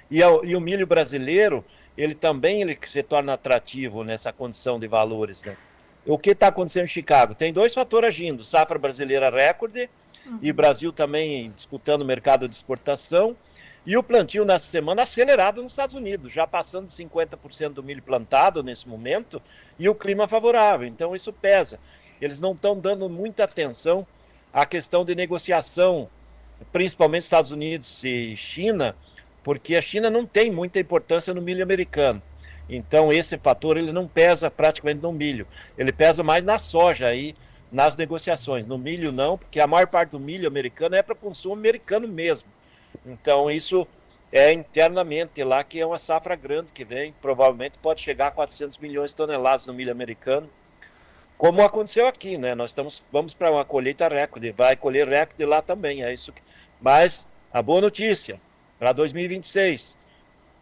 E o milho brasileiro, ele se torna atrativo nessa condição de valores, né? O que está acontecendo em Chicago? Tem 2 fatores agindo, safra brasileira recorde, e Brasil também disputando o mercado de exportação, e o plantio nessa semana acelerado nos Estados Unidos, já passando de 50% do milho plantado nesse momento, e o clima favorável, então isso pesa. Eles não estão dando muita atenção à questão de negociação, principalmente Estados Unidos e China, porque a China não tem muita importância no milho americano. Então esse fator ele não pesa praticamente no milho, ele pesa mais na soja aí, nas negociações. No milho não, porque a maior parte do milho americano é para consumo americano mesmo. Então isso é internamente lá, que é uma safra grande que vem, provavelmente pode chegar a 400 milhões de toneladas no milho americano, como aconteceu aqui, né? Vamos para uma colheita recorde, vai colher recorde lá também, é isso. Mas a boa notícia, para 2026,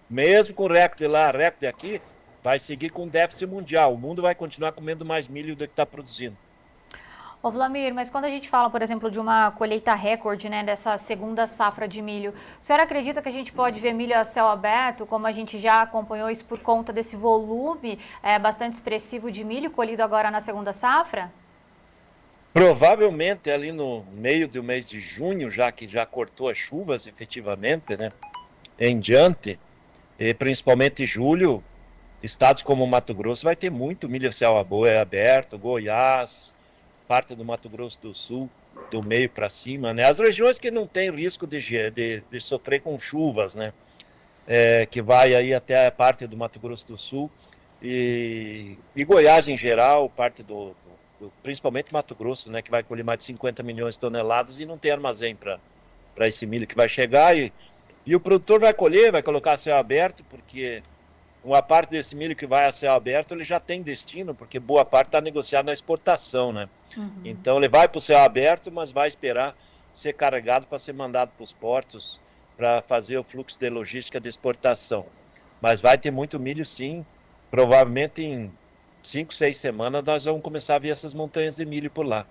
mesmo com recorde lá, recorde aqui, vai seguir com déficit mundial. O mundo vai continuar comendo mais milho do que está produzindo. Ô Vlamir, mas quando a gente fala, por exemplo, de uma colheita recorde, né, dessa segunda safra de milho, o senhor acredita que a gente pode ver milho a céu aberto, como a gente já acompanhou isso por conta desse volume bastante expressivo de milho colhido agora na segunda safra? Provavelmente ali no meio do mês de junho, já que já cortou as chuvas efetivamente, né, em diante, e principalmente julho, estados como Mato Grosso vai ter muito milho a céu aberto, Goiás, parte do Mato Grosso do Sul, do meio para cima, né? As regiões que não tem risco de sofrer com chuvas, né? Que vai aí até a parte do Mato Grosso do Sul e Goiás em geral, parte principalmente Mato Grosso, né? Que vai colher mais de 50 milhões de toneladas e não tem armazém para esse milho que vai chegar e o produtor vai colher, vai colocar a céu aberto, porque uma parte desse milho que vai a céu aberto ele já tem destino, porque boa parte está negociado na exportação, né? Então ele vai para o céu aberto, mas vai esperar ser carregado para ser mandado para os portos para fazer o fluxo de logística de exportação. Mas vai ter muito milho sim, provavelmente em 5, 6 semanas nós vamos começar a ver essas montanhas de milho por lá.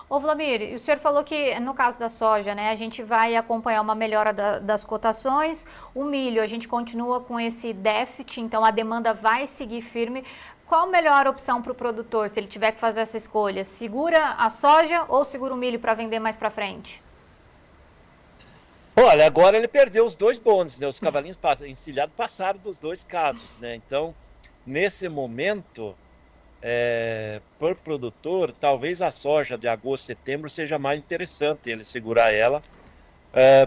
Ô Wlamir, o senhor falou que no caso da soja, né, a gente vai acompanhar uma melhora das cotações, o milho a gente continua com esse déficit, então a demanda vai seguir firme. Qual a melhor opção para o produtor, se ele tiver que fazer essa escolha? Segura a soja ou segura o milho para vender mais para frente? Olha, agora ele perdeu os dois bônus, né? Os cavalinhos encilhados passaram dos dois casos, né? Então, nesse momento, por produtor, talvez a soja de agosto, setembro seja mais interessante ele segurar ela,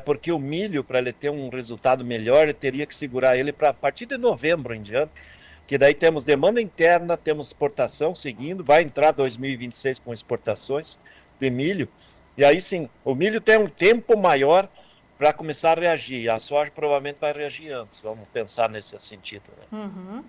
porque o milho, para ele ter um resultado melhor, ele teria que segurar ele a partir de novembro em diante, que daí temos demanda interna, temos exportação seguindo, vai entrar 2026 com exportações de milho, e aí sim, o milho tem um tempo maior para começar a reagir, a soja provavelmente vai reagir antes, vamos pensar nesse sentido, né?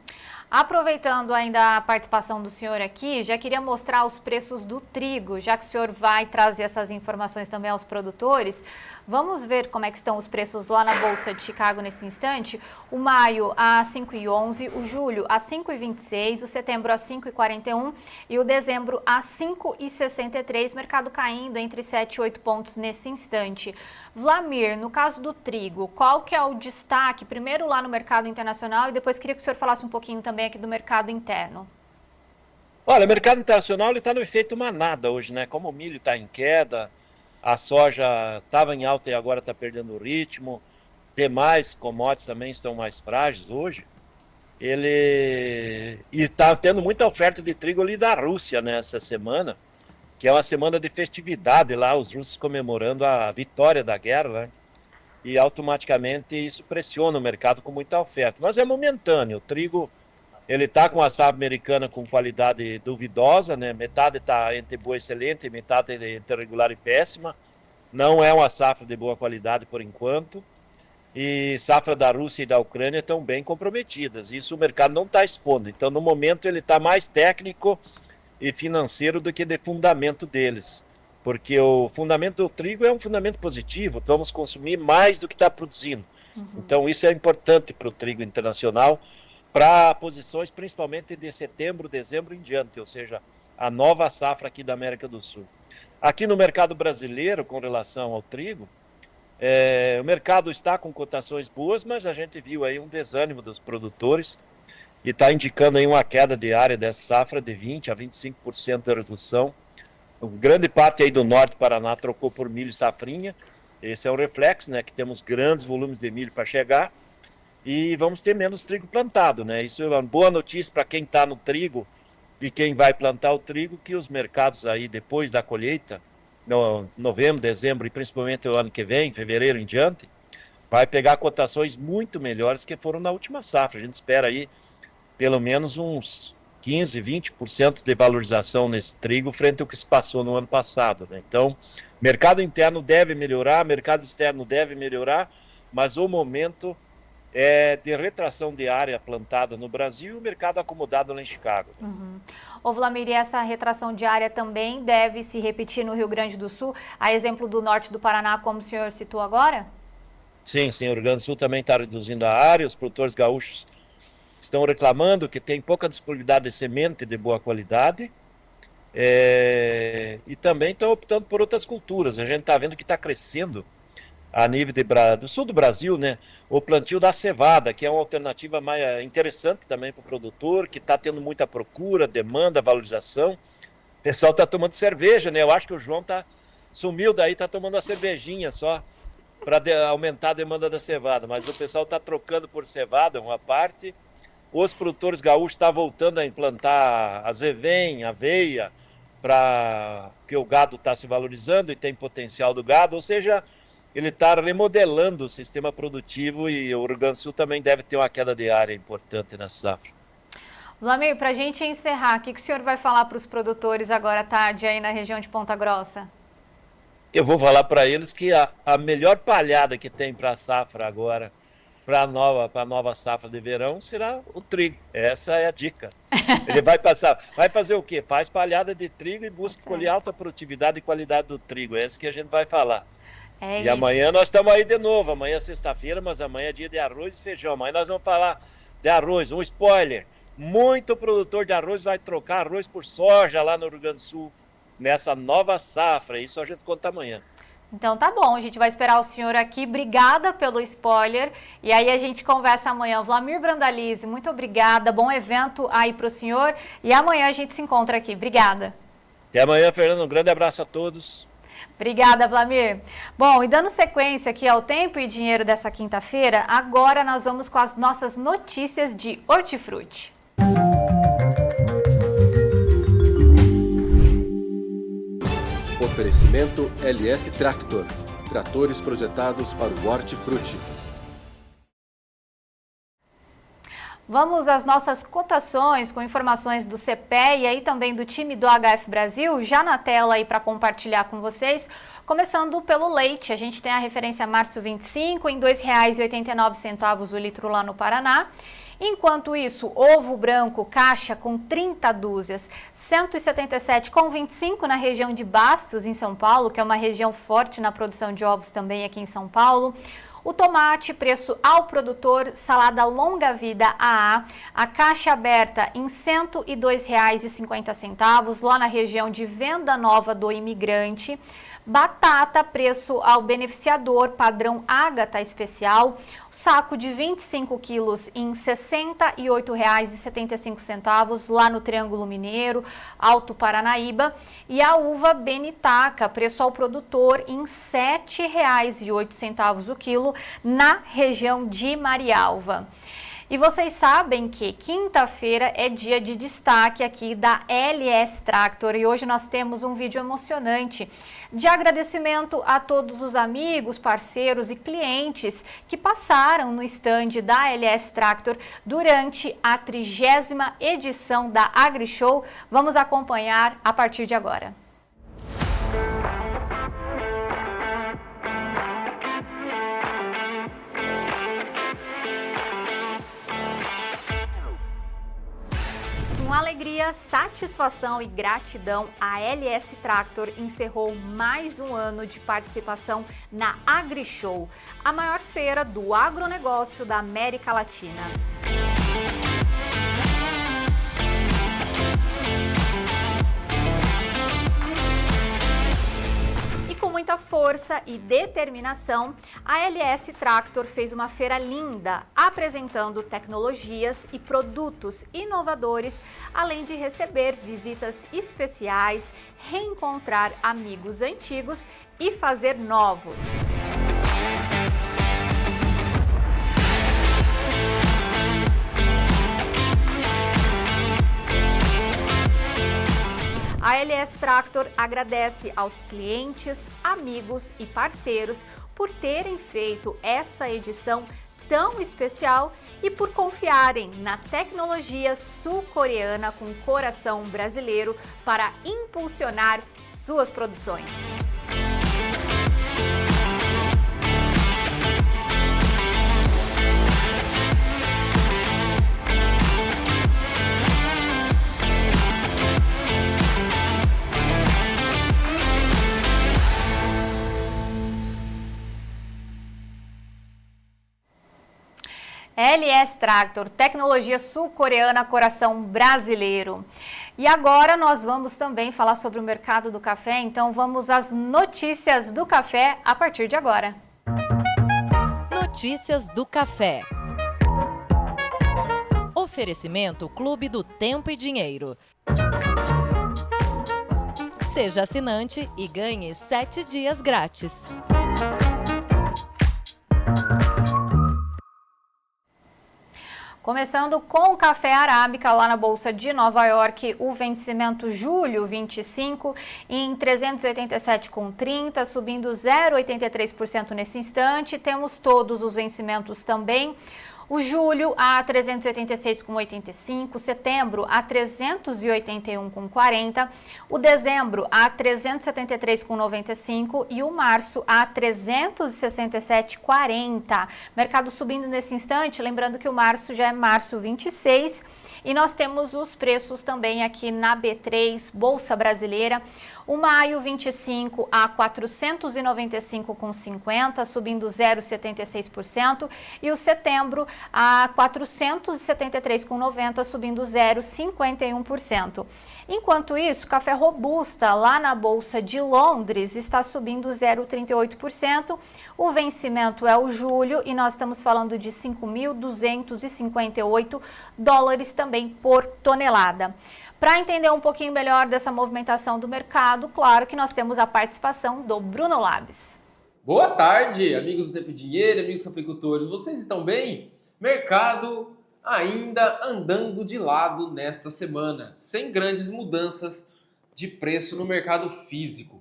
Aproveitando ainda a participação do senhor aqui, já queria mostrar os preços do trigo, já que o senhor vai trazer essas informações também aos produtores. Vamos ver como é que estão os preços lá na Bolsa de Chicago nesse instante. O maio a 5,11, o julho a 5,26, o setembro a 5,41 e o dezembro a 5,63, mercado caindo entre 7 e 8 pontos nesse instante. Wlamir, no caso do trigo, qual que é o destaque, primeiro lá no mercado internacional e depois queria que o senhor falasse um pouquinho também aqui do mercado interno. Olha, o mercado internacional está no efeito manada hoje, né? Como o milho está em queda, a soja estava em alta e agora está perdendo o ritmo, demais commodities também estão mais frágeis hoje. E está tendo muita oferta de trigo ali da Rússia nessa semana, que é uma semana de festividade lá, os russos comemorando a vitória da guerra, né? E automaticamente isso pressiona o mercado com muita oferta. Mas é momentâneo, o trigo ele está com a safra americana com qualidade duvidosa, né? Metade está entre boa e excelente, metade entre regular e péssima. Não é uma safra de boa qualidade por enquanto. E safra da Rússia e da Ucrânia estão bem comprometidas. Isso o mercado não está expondo. Então, no momento, ele está mais técnico e financeiro do que de fundamento deles. Porque o fundamento do trigo é um fundamento positivo. Vamos consumir mais do que está produzindo. Então, isso é importante para o trigo internacional, para posições principalmente de setembro, dezembro em diante, ou seja, a nova safra aqui da América do Sul. Aqui no mercado brasileiro, com relação ao trigo, o mercado está com cotações boas, mas a gente viu aí um desânimo dos produtores e está indicando aí uma queda diária dessa safra de 20% a 25% de redução. Grande parte aí do norte do Paraná trocou por milho safrinha. Esse é um reflexo, né, que temos grandes volumes de milho para chegar e vamos ter menos trigo plantado, né? Isso é uma boa notícia para quem está no trigo e quem vai plantar o trigo, que os mercados aí depois da colheita, no novembro, dezembro e principalmente o ano que vem, fevereiro em diante, vai pegar cotações muito melhores que foram na última safra. A gente espera aí pelo menos uns 15, 20% de valorização nesse trigo frente ao que se passou no ano passado, né? Então, mercado interno deve melhorar, mercado externo deve melhorar, mas o momento é de retração de área plantada no Brasil e o mercado acomodado lá em Chicago. Ô Wlamir, e essa retração de área também deve se repetir no Rio Grande do Sul, a exemplo do norte do Paraná, como o senhor citou agora? Sim, o Rio Grande do Sul também está reduzindo a área, os produtores gaúchos estão reclamando que tem pouca disponibilidade de semente de boa qualidade e também estão optando por outras culturas. A gente está vendo que está crescendo a nível do sul do Brasil, né, o plantio da cevada, que é uma alternativa mais interessante também para o produtor, que está tendo muita procura, demanda, valorização. O pessoal está tomando cerveja, né? Eu acho que o João sumiu daí, está tomando uma cervejinha só para aumentar a demanda da cevada, mas o pessoal está trocando por cevada uma parte os produtores gaúchos estão voltando a implantar azevém, aveia, porque o gado está se valorizando e tem potencial do gado, ou seja, ele está remodelando o sistema produtivo e o Rio Grande do Sul também deve ter uma queda de área importante nessa safra. Vlamir, para a gente encerrar, o que o senhor vai falar para os produtores agora à tarde aí na região de Ponta Grossa? Eu vou falar para eles que a melhor palhada que tem para a safra agora, para a nova safra de verão, será o trigo. Essa é a dica. Ele vai fazer o quê? Faz palhada de trigo e busca colher alta produtividade e qualidade do trigo. É isso que a gente vai falar. E amanhã nós estamos aí de novo. Amanhã é sexta-feira, mas amanhã é dia de arroz e feijão. Amanhã nós vamos falar de arroz. Um spoiler. Muito produtor de arroz vai trocar arroz por soja lá no Rio Grande do Sul, nessa nova safra. Isso a gente conta amanhã. Então tá bom, a gente vai esperar o senhor aqui. Obrigada pelo spoiler. E aí a gente conversa amanhã. Vlamir Brandalize, muito obrigada. Bom evento aí pro senhor. E amanhã a gente se encontra aqui. Obrigada. Até amanhã, Fernando. Um grande abraço a todos. Obrigada, Vlamir. Bom, e dando sequência aqui ao Tempo e Dinheiro dessa quinta-feira, agora nós vamos com as nossas notícias de hortifruti. Oferecimento LS Tractor. Tratores projetados para o hortifruti. Vamos às nossas cotações com informações do CPE e aí também do time do HF Brasil, já na tela aí para compartilhar com vocês. Começando pelo leite, a gente tem a referência março 25 em R$ 2,89 o litro lá no Paraná. Enquanto isso, ovo branco, caixa com 30 dúzias, R$ 177,25 na região de Bastos, em São Paulo, que é uma região forte na produção de ovos também aqui em São Paulo. O tomate, preço ao produtor, salada longa vida AA, a caixa aberta em R$ 102,50, lá na região de Venda Nova do Imigrante. Batata, preço ao beneficiador, padrão Ágata especial, saco de 25 quilos em R$ 68,75, lá no Triângulo Mineiro, Alto Paranaíba. E a uva Benitaca, preço ao produtor em R$ 7,08 o quilo, na região de Marialva. E vocês sabem que quinta-feira é dia de destaque aqui da LS Tractor e hoje nós temos um vídeo emocionante de agradecimento a todos os amigos, parceiros e clientes que passaram no estande da LS Tractor durante a 30ª edição da AgriShow. Vamos acompanhar a partir de agora. Com alegria, satisfação e gratidão, a LS Tractor encerrou mais um ano de participação na AgriShow, a maior feira do agronegócio da América Latina. Com muita força e determinação, a LS Tractor fez uma feira linda, apresentando tecnologias e produtos inovadores, além de receber visitas especiais, reencontrar amigos antigos e fazer novos. A LS Tractor agradece aos clientes, amigos e parceiros por terem feito essa edição tão especial e por confiarem na tecnologia sul-coreana com coração brasileiro para impulsionar suas produções. LS Tractor, tecnologia sul-coreana, coração brasileiro. E agora nós vamos também falar sobre o mercado do café, então vamos às notícias do café a partir de agora. Notícias do café. Oferecimento Clube do Tempo e Dinheiro. Seja assinante e ganhe 7 dias grátis. Começando com o café arábica lá na Bolsa de Nova York, o vencimento julho 25 em 387,30, subindo 0,83% nesse instante. Temos todos os vencimentos também. O julho a 386,85, setembro a 381,40, o dezembro a 373,95 e o março a 367,40. Mercado subindo nesse instante, lembrando que o março já é março 26 e nós temos os preços também aqui na B3, Bolsa Brasileira. O maio 25 a 495,50, subindo 0,76%, e o setembro a 473,90, subindo 0,51%. Enquanto isso, café robusta lá na Bolsa de Londres está subindo 0,38%. O vencimento é o julho e nós estamos falando de 5.258 dólares também por tonelada. Para entender um pouquinho melhor dessa movimentação do mercado, claro que nós temos a participação do Bruno Labs. Boa tarde, amigos do Tempo e Dinheiro, amigos cafeicultores. Vocês estão bem? Mercado ainda andando de lado nesta semana, sem grandes mudanças de preço no mercado físico.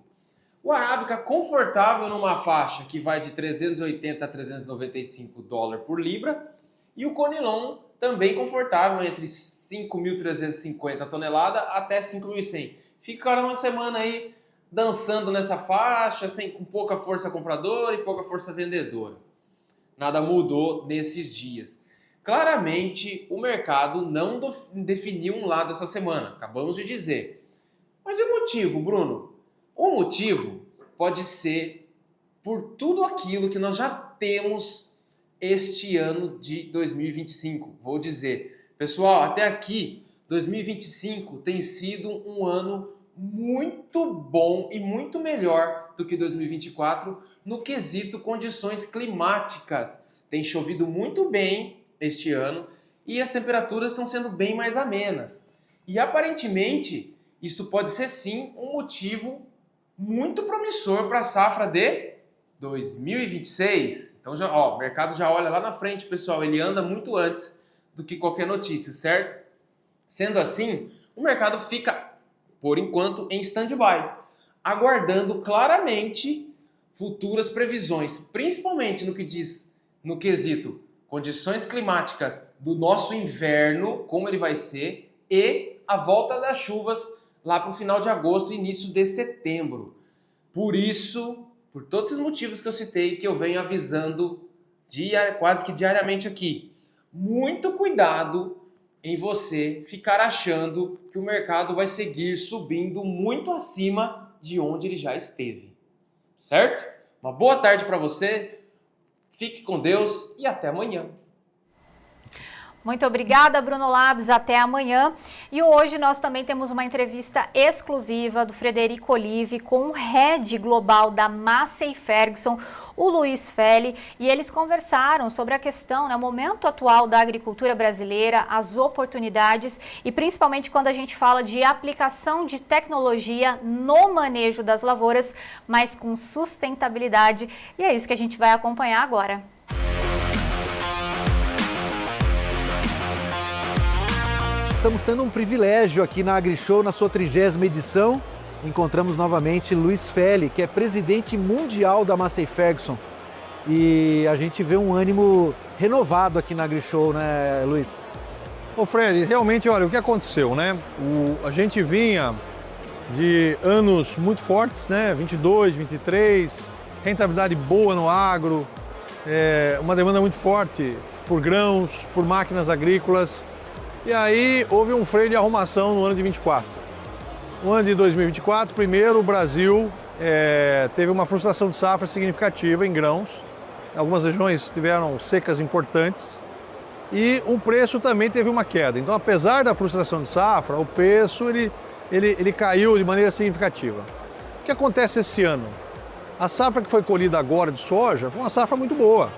O Arábica confortável numa faixa que vai de 380 a 395 dólares por libra e o Conilon também confortável entre 5.350 tonelada até 5.100. Ficaram uma semana aí dançando nessa faixa, com pouca força compradora e pouca força vendedora. Nada mudou nesses dias. Claramente, o mercado não definiu um lado essa semana, acabamos de dizer. Mas e o motivo, Bruno? O motivo pode ser por tudo aquilo que nós já temos este ano de 2025. Vou dizer, pessoal, até aqui, 2025 tem sido um ano muito bom e muito melhor do que 2024 no quesito condições climáticas. Tem chovido muito bem este ano e as temperaturas estão sendo bem mais amenas. E aparentemente, isto pode ser sim um motivo muito promissor para a safra de 2026. Então, o mercado já olha lá na frente, pessoal. Ele anda muito antes do que qualquer notícia, certo? Sendo assim, o mercado fica, por enquanto, em stand-by, aguardando claramente futuras previsões, principalmente no que diz no quesito condições climáticas do nosso inverno, como ele vai ser, e a volta das chuvas lá para o final de agosto e início de setembro. Por isso, por todos os motivos que eu citei, que eu venho avisando quase que diariamente aqui. Muito cuidado em você ficar achando que o mercado vai seguir subindo muito acima de onde ele já esteve. Certo? Uma boa tarde para você, fique com Deus e até amanhã. Muito obrigada, Bruno Labs. Até amanhã. E hoje nós também temos uma entrevista exclusiva do Frederico Olive com o head global da Massey Ferguson, o Luiz Feli, e eles conversaram sobre a questão, o momento atual da agricultura brasileira, as oportunidades e principalmente quando a gente fala de aplicação de tecnologia no manejo das lavouras, mas com sustentabilidade. E é isso que a gente vai acompanhar agora. Estamos tendo um privilégio aqui na AgriShow, na sua 30ª edição. Encontramos novamente Luiz Feli, que é presidente mundial da Massey Ferguson. E a gente vê um ânimo renovado aqui na AgriShow, né, Luiz? Ô Fred, realmente, olha, o que aconteceu, né? A gente vinha de anos muito fortes, né? 22, 23, rentabilidade boa no agro, uma demanda muito forte por grãos, por máquinas agrícolas. E aí houve um freio de arrumação no ano de 24. No ano de 2024, primeiro, o Brasil teve uma frustração de safra significativa em grãos. Algumas regiões tiveram secas importantes e o preço também teve uma queda. Então, apesar da frustração de safra, o preço ele caiu de maneira significativa. O que acontece esse ano? A safra que foi colhida agora de soja foi uma safra muito boa.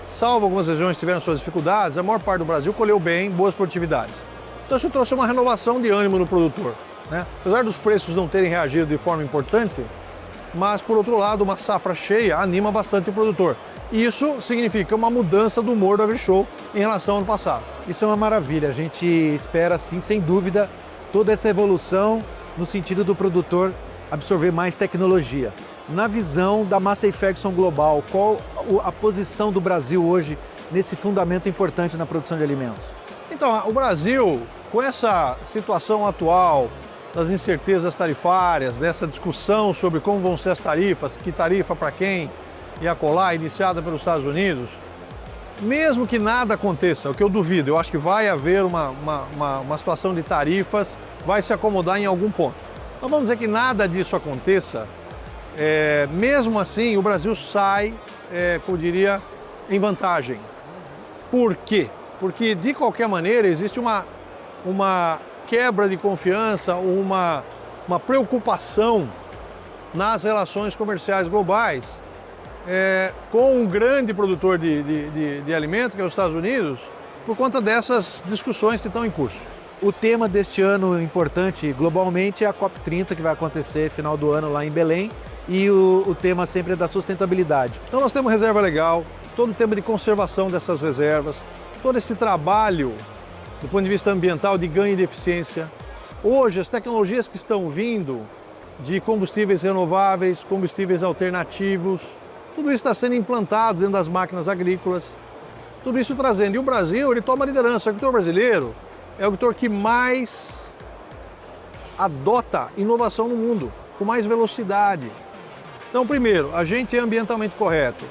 Salvo algumas regiões que tiveram suas dificuldades, a maior parte do Brasil colheu bem, boas produtividades. Então isso trouxe uma renovação de ânimo no produtor, né? Apesar dos preços não terem reagido de forma importante, mas por outro lado uma safra cheia anima bastante o produtor. E isso significa uma mudança do humor do AgriShow em relação ao ano passado. Isso é uma maravilha, a gente espera, sim, sem dúvida, toda essa evolução no sentido do produtor absorver mais tecnologia. Na visão da Massey Ferguson Global, qual a posição do Brasil hoje nesse fundamento importante na produção de alimentos? Então, o Brasil, com essa situação atual das incertezas tarifárias, dessa discussão sobre como vão ser as tarifas, que tarifa para quem e acolá, iniciada pelos Estados Unidos, mesmo que nada aconteça, o que eu duvido, eu acho que vai haver uma situação de tarifas, vai se acomodar em algum ponto. Então vamos dizer que nada disso aconteça, mesmo assim o Brasil sai, como eu diria, em vantagem. Por quê? Porque de qualquer maneira existe uma quebra de confiança, uma preocupação nas relações comerciais globais com um grande produtor de alimento, que é os Estados Unidos, por conta dessas discussões que estão em curso. O tema deste ano importante globalmente é a COP30, que vai acontecer final do ano lá em Belém, e o tema sempre é da sustentabilidade. Então nós temos reserva legal, todo o tema de conservação dessas reservas, todo esse trabalho do ponto de vista ambiental de ganho de eficiência. Hoje as tecnologias que estão vindo de combustíveis renováveis, combustíveis alternativos, tudo isso está sendo implantado dentro das máquinas agrícolas, tudo isso trazendo. E o Brasil, ele toma a liderança. O agricultor brasileiro é o agricultor que mais adota inovação no mundo, com mais velocidade. Então, primeiro, a gente é ambientalmente correto.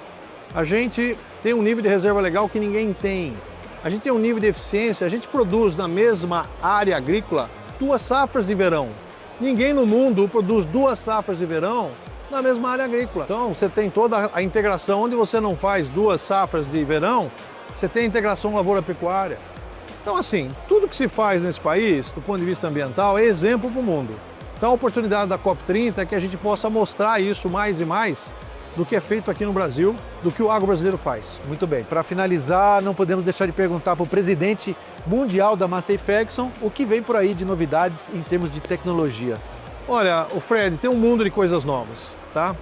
A gente tem um nível de reserva legal que ninguém tem. A gente tem um nível de eficiência, a gente produz na mesma área agrícola 2 safras de verão. Ninguém no mundo produz 2 safras de verão na mesma área agrícola. Então você tem toda a integração, onde você não faz 2 safras de verão, você tem a integração lavoura-pecuária. Então assim, tudo que se faz nesse país, do ponto de vista ambiental, é exemplo para o mundo. Então a oportunidade da COP30 é que a gente possa mostrar isso mais e mais do que é feito aqui no Brasil, do que o agro brasileiro faz. Muito bem, para finalizar, não podemos deixar de perguntar para o presidente mundial da Massey Ferguson o que vem por aí de novidades em termos de tecnologia. Olha, o Fred, tem um mundo de coisas novas, tá?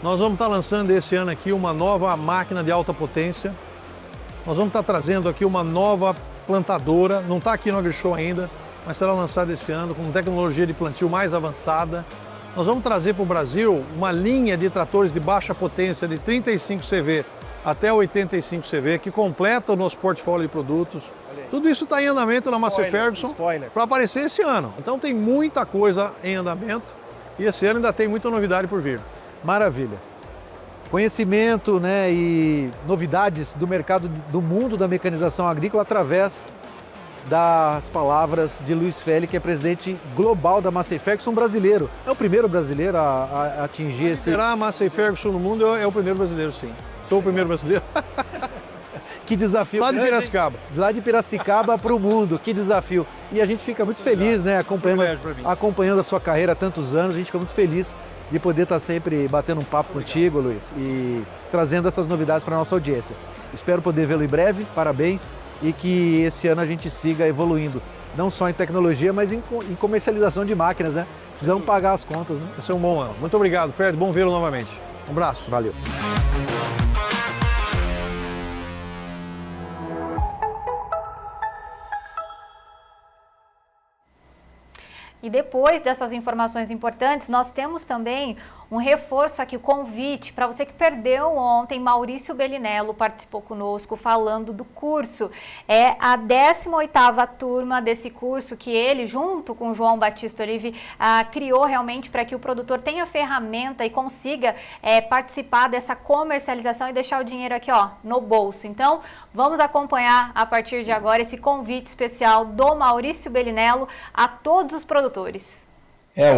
Nós vamos estar lançando esse ano aqui uma nova máquina de alta potência, nós vamos estar trazendo aqui uma nova plantadora, não está aqui no AgriShow ainda, mas será lançada esse ano com tecnologia de plantio mais avançada. Nós vamos trazer para o Brasil uma linha de tratores de baixa potência de 35 CV até 85 CV, que completa o nosso portfólio de produtos. Tudo isso está em andamento na Massey Ferguson para aparecer esse ano. Então tem muita coisa em andamento e esse ano ainda tem muita novidade por vir. Maravilha. Conhecimento, né, e novidades do mercado do mundo da mecanização agrícola através das palavras de Luiz Feli, que é presidente global da Massey Ferguson brasileiro. É o primeiro brasileiro a atingir esse... Liderar a Massey Ferguson no mundo é o primeiro brasileiro, sim. Sou o primeiro brasileiro. Que desafio. Lá de Piracicaba. Lá de Piracicaba para o mundo, que desafio. E a gente fica muito feliz, né, acompanhando a sua carreira há tantos anos, a gente fica muito feliz de poder estar sempre batendo um papo contigo, Luiz, e trazendo essas novidades para a nossa audiência. Espero poder vê-lo em breve, parabéns, e que esse ano a gente siga evoluindo, não só em tecnologia, mas em comercialização de máquinas, né? Precisamos pagar as contas, né? Esse é um bom ano. Muito obrigado, Fred, bom vê-lo novamente. Um abraço. Valeu. E depois dessas informações importantes, nós temos também um reforço aqui, o convite para você que perdeu ontem. Maurício Bellinello participou conosco falando do curso. É a 18ª turma desse curso que ele, junto com o João Batista Olive, criou realmente para que o produtor tenha ferramenta e consiga participar dessa comercialização e deixar o dinheiro aqui, ó, no bolso. Então, vamos acompanhar a partir de agora esse convite especial do Maurício Bellinello a todos os produtores.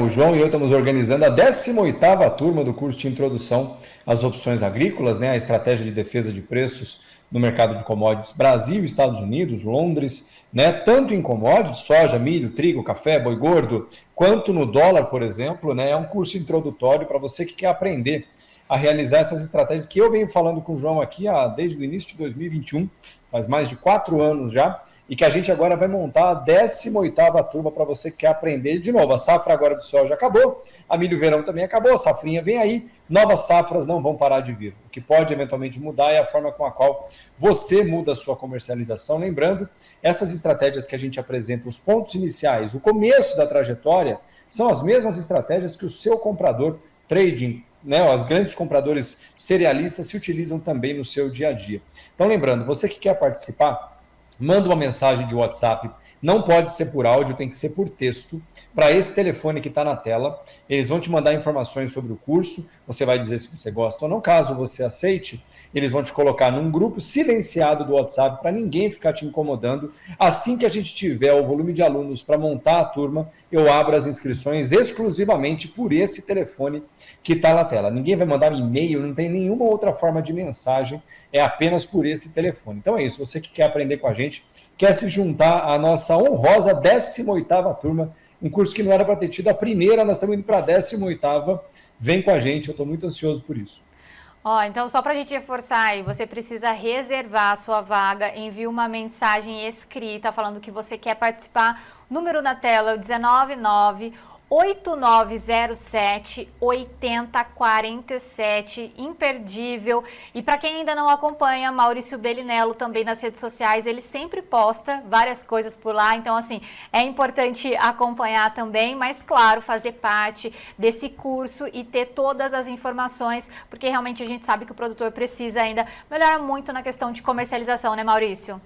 O João e eu estamos organizando a 18ª turma do curso de Introdução às Opções Agrícolas, né, a estratégia de defesa de preços no mercado de commodities Brasil, Estados Unidos, Londres, né, tanto em commodities, soja, milho, trigo, café, boi gordo, quanto no dólar, por exemplo, né, é um curso introdutório para você que quer aprender a realizar essas estratégias que eu venho falando com o João aqui desde o início de 2021, faz mais de 4 anos já, e que a gente agora vai montar a 18ª turma para você que quer aprender. De novo, a safra agora do soja acabou, a milho verão também acabou, a safrinha vem aí, novas safras não vão parar de vir. O que pode eventualmente mudar é a forma com a qual você muda a sua comercialização. Lembrando, essas estratégias que a gente apresenta, os pontos iniciais, o começo da trajetória, são as mesmas estratégias que o seu comprador trading, né, os grandes compradores cerealistas se utilizam também no seu dia a dia. Então, lembrando, você que quer participar, manda uma mensagem de WhatsApp, não pode ser por áudio, tem que ser por texto, para esse telefone que está na tela. Eles vão te mandar informações sobre o curso, você vai dizer se você gosta ou não. Caso você aceite, eles vão te colocar num grupo silenciado do WhatsApp para ninguém ficar te incomodando. Assim que a gente tiver o volume de alunos para montar a turma, eu abro as inscrições exclusivamente por esse telefone que está na tela. Ninguém vai mandar e-mail, não tem nenhuma outra forma de mensagem, é apenas por esse telefone. Então é isso, você que quer aprender com a gente, quer se juntar à nossa honrosa 18ª turma, um curso que não era para ter tido a primeira, nós estamos indo para a 18ª, vem com a gente, eu estou muito ansioso por isso. Então só para a gente reforçar aí, você precisa reservar a sua vaga, envie uma mensagem escrita falando que você quer participar, número na tela é o 199-8907-8047, imperdível. E para quem ainda não acompanha, Maurício Bellinello também nas redes sociais, ele sempre posta várias coisas por lá, então assim, é importante acompanhar também, mas claro, fazer parte desse curso e ter todas as informações, porque realmente a gente sabe que o produtor precisa ainda melhorar muito na questão de comercialização, né, Maurício?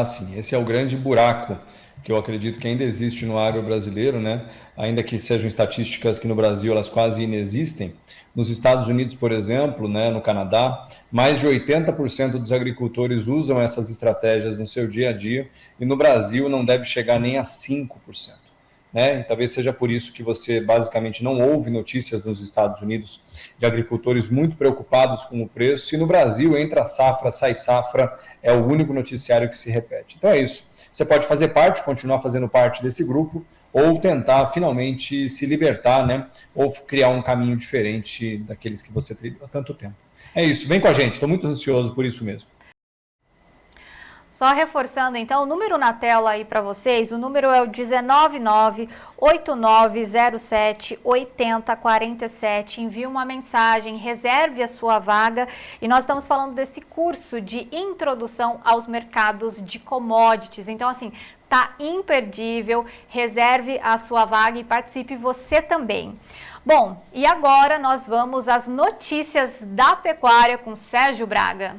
Sim, esse é o grande buraco que eu acredito que ainda existe no agro brasileiro, né? Ainda que sejam estatísticas que no Brasil elas quase inexistem. Nos Estados Unidos, por exemplo, né, no Canadá, mais de 80% dos agricultores usam essas estratégias no seu dia a dia, e no Brasil não deve chegar nem a 5%. Né? E talvez seja por isso que você basicamente não ouve notícias nos Estados Unidos de agricultores muito preocupados com o preço, e no Brasil entra safra, sai safra, é o único noticiário que se repete. Então é isso, você pode fazer parte, continuar fazendo parte desse grupo, ou tentar finalmente se libertar, né? Ou criar um caminho diferente daqueles que você trilhou há tanto tempo. É isso, vem com a gente, estou muito ansioso por isso mesmo. Só reforçando, então, o número na tela aí para vocês, o número é o 199-8907-8047. Envie uma mensagem, reserve a sua vaga. E nós estamos falando desse curso de introdução aos mercados de commodities. Então, assim, tá imperdível, reserve a sua vaga e participe você também. Bom, e agora nós vamos às notícias da pecuária com Sérgio Braga.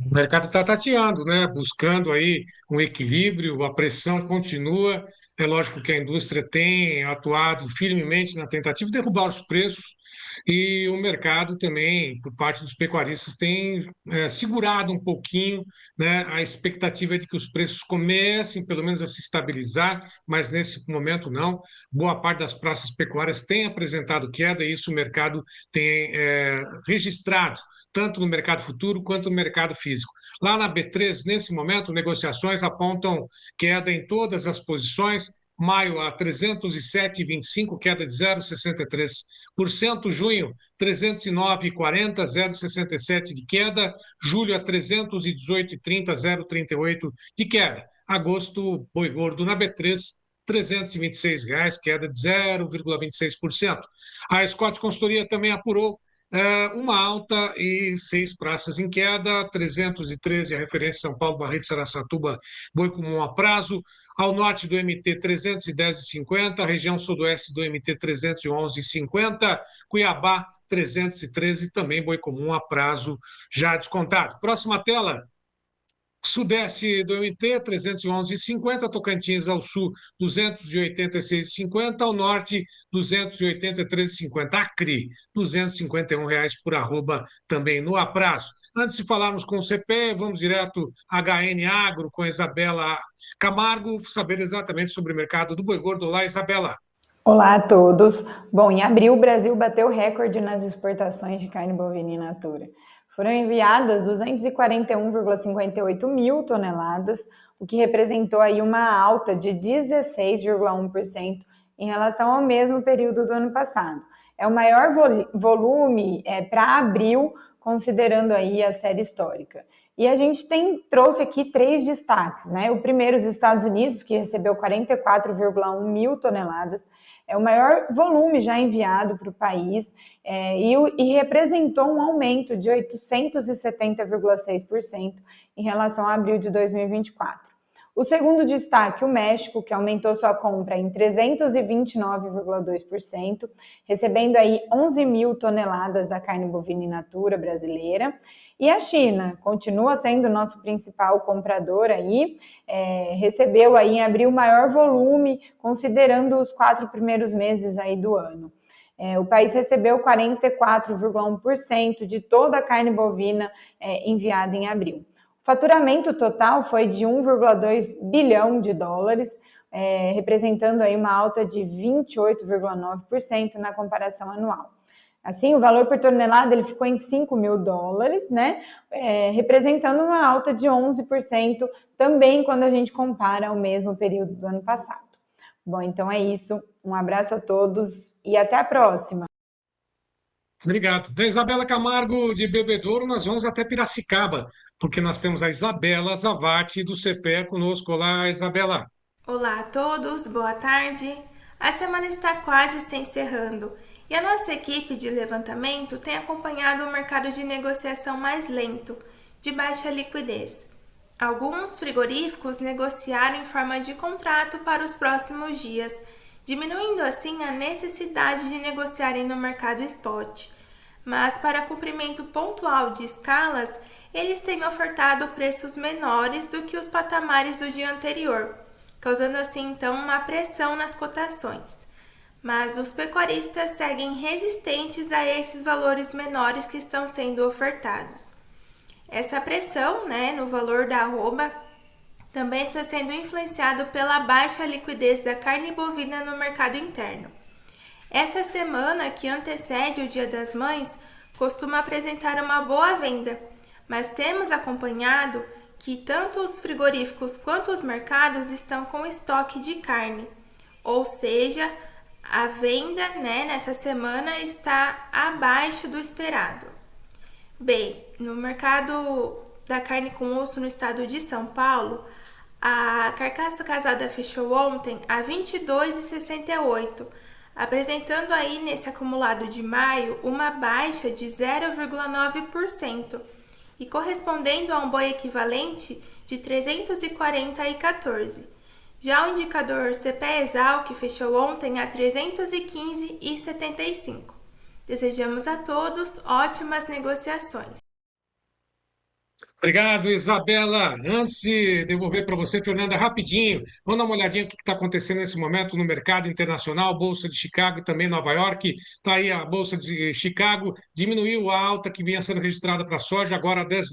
O mercado está tateando, né? Buscando aí um equilíbrio, a pressão continua. É lógico que a indústria tem atuado firmemente na tentativa de derrubar os preços, e o mercado também, por parte dos pecuaristas, tem segurado um pouquinho, né? A expectativa é de que os preços comecem pelo menos a se estabilizar, mas nesse momento não. Boa parte das praças pecuárias tem apresentado queda, e isso o mercado tem registrado, tanto no mercado futuro quanto no mercado físico. Lá na B3, nesse momento, negociações apontam queda em todas as posições. Maio a 307,25, queda de 0,63%. Junho, 309,40, 0,67 de queda. Julho a 318,30, 0,38 de queda. Agosto, boi gordo na B3, R$ 326,00, queda de 0,26%. A Scott Consultoria também apurou uma alta e 6 praças em queda, 313 a referência São Paulo, Barreto, Saraçatuba, boi comum a prazo. Ao norte do MT 310,50, região sudoeste do MT 311,50, Cuiabá 313, também boi comum a prazo já descontado. Próxima tela. Sudeste do MT, 311,50, Tocantins ao sul, 286,50, ao norte, 283,50, Acre, R$ 251,00 por arroba, também no aprazo. Antes de falarmos com o CP, vamos direto a HN Agro com a Isabela Camargo, saber exatamente sobre o mercado do boi gordo. Olá, Isabela. Olá a todos. Bom, em abril o Brasil bateu recorde nas exportações de carne bovina in natura. Foram enviadas 241,58 mil toneladas, o que representou aí uma alta de 16,1% em relação ao mesmo período do ano passado. É o maior volume para abril, considerando aí a série histórica. E a gente trouxe aqui 3 destaques, né? O primeiro, os Estados Unidos, que recebeu 44,1 mil toneladas, é o maior volume já enviado para o país e representou um aumento de 870,6% em relação a abril de 2024. O segundo destaque, o México, que aumentou sua compra em 329,2%, recebendo aí 11 mil toneladas da carne bovina in natura brasileira. E a China continua sendo o nosso principal comprador aí, recebeu aí em abril o maior volume, considerando os 4 primeiros meses aí do ano. O país recebeu 44,1% de toda a carne bovina enviada em abril. O faturamento total foi de 1,2 bilhão de dólares, representando aí uma alta de 28,9% na comparação anual. Assim, o valor por tonelada ele ficou em 5 mil dólares, né? Representando uma alta de 11% também quando a gente compara ao mesmo período do ano passado. Bom, então é isso. Um abraço a todos e até a próxima. Obrigado. Da Isabela Camargo, de Bebedouro, nós vamos até Piracicaba, porque nós temos a Isabela Zavati, do CPE, conosco. Olá, Isabela. Olá a todos, boa tarde. A semana está quase se encerrando e a nossa equipe de levantamento tem acompanhado o mercado de negociação mais lento, de baixa liquidez. Alguns frigoríficos negociaram em forma de contrato para os próximos dias, diminuindo assim a necessidade de negociarem no mercado spot. Mas para cumprimento pontual de escalas, eles têm ofertado preços menores do que os patamares do dia anterior, causando assim então uma pressão nas cotações. Mas os pecuaristas seguem resistentes a esses valores menores que estão sendo ofertados. Essa pressão, no valor da arroba também está sendo influenciado pela baixa liquidez da carne bovina no mercado interno. Essa semana que antecede o Dia das Mães costuma apresentar uma boa venda, mas temos acompanhado que tanto os frigoríficos quanto os mercados estão com estoque de carne, ou seja, a venda nessa semana está abaixo do esperado. Bem, no mercado da carne com osso no estado de São Paulo, a carcaça casada fechou ontem a R$ 22,68, apresentando aí nesse acumulado de maio uma baixa de 0,9% e correspondendo a um boi equivalente de 340,14. Já o indicador CPE-ESAL, que fechou ontem a 315,75. Desejamos a todos ótimas negociações. Obrigado, Isabela. Antes de devolver para você, Fernanda, rapidinho, vamos dar uma olhadinha no que está acontecendo nesse momento no mercado internacional, Bolsa de Chicago e também Nova York. Está aí a Bolsa de Chicago, diminuiu a alta que vinha sendo registrada para a soja, agora a $10,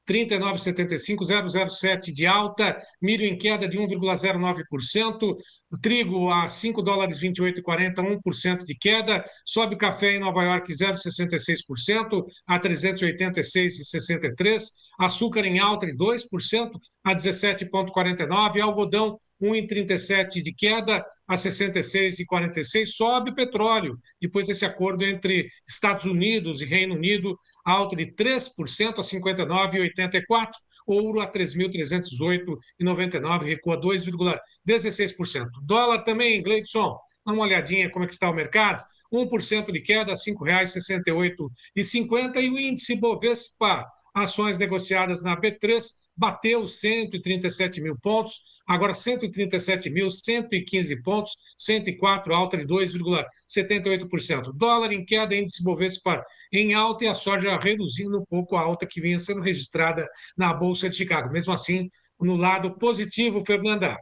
39,75, 0,07 de alta, milho em queda de 1,09%, o trigo a $5,28,40, 1% de queda, sobe o café em Nova York 0,66% a 386,63%, açúcar em alta de 2% a 17,49%, algodão 1,37% de queda a 66,46%, sobe o petróleo, depois desse acordo entre Estados Unidos e Reino Unido, alta de 3% a 59,84%, ouro a 3.318,99, recua 2,16%. Dólar também, Gleidson, dá uma olhadinha como é que está o mercado, 1% de queda a R$ 5,68,50 e o índice Bovespa, ações negociadas na B3, bateu 137 mil pontos, agora 137.115 pontos, 104, alta de 2,78%. Dólar em queda, índice Bovespa em alta e a soja reduzindo um pouco a alta que vinha sendo registrada na Bolsa de Chicago. Mesmo assim, no lado positivo, Fernanda.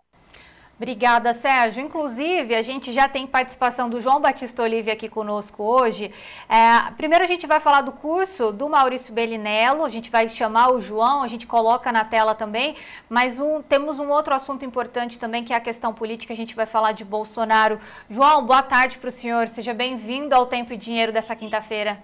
Obrigada, Sérgio. Inclusive, a gente já tem participação do João Batista Olive aqui conosco hoje. Primeiro a gente vai falar do curso do Maurício Bellinello, a gente vai chamar o João, a gente coloca na tela também, mas temos um outro assunto importante também, que é a questão política, a gente vai falar de Bolsonaro. João, boa tarde para o senhor, seja bem-vindo ao Tempo e Dinheiro dessa quinta-feira.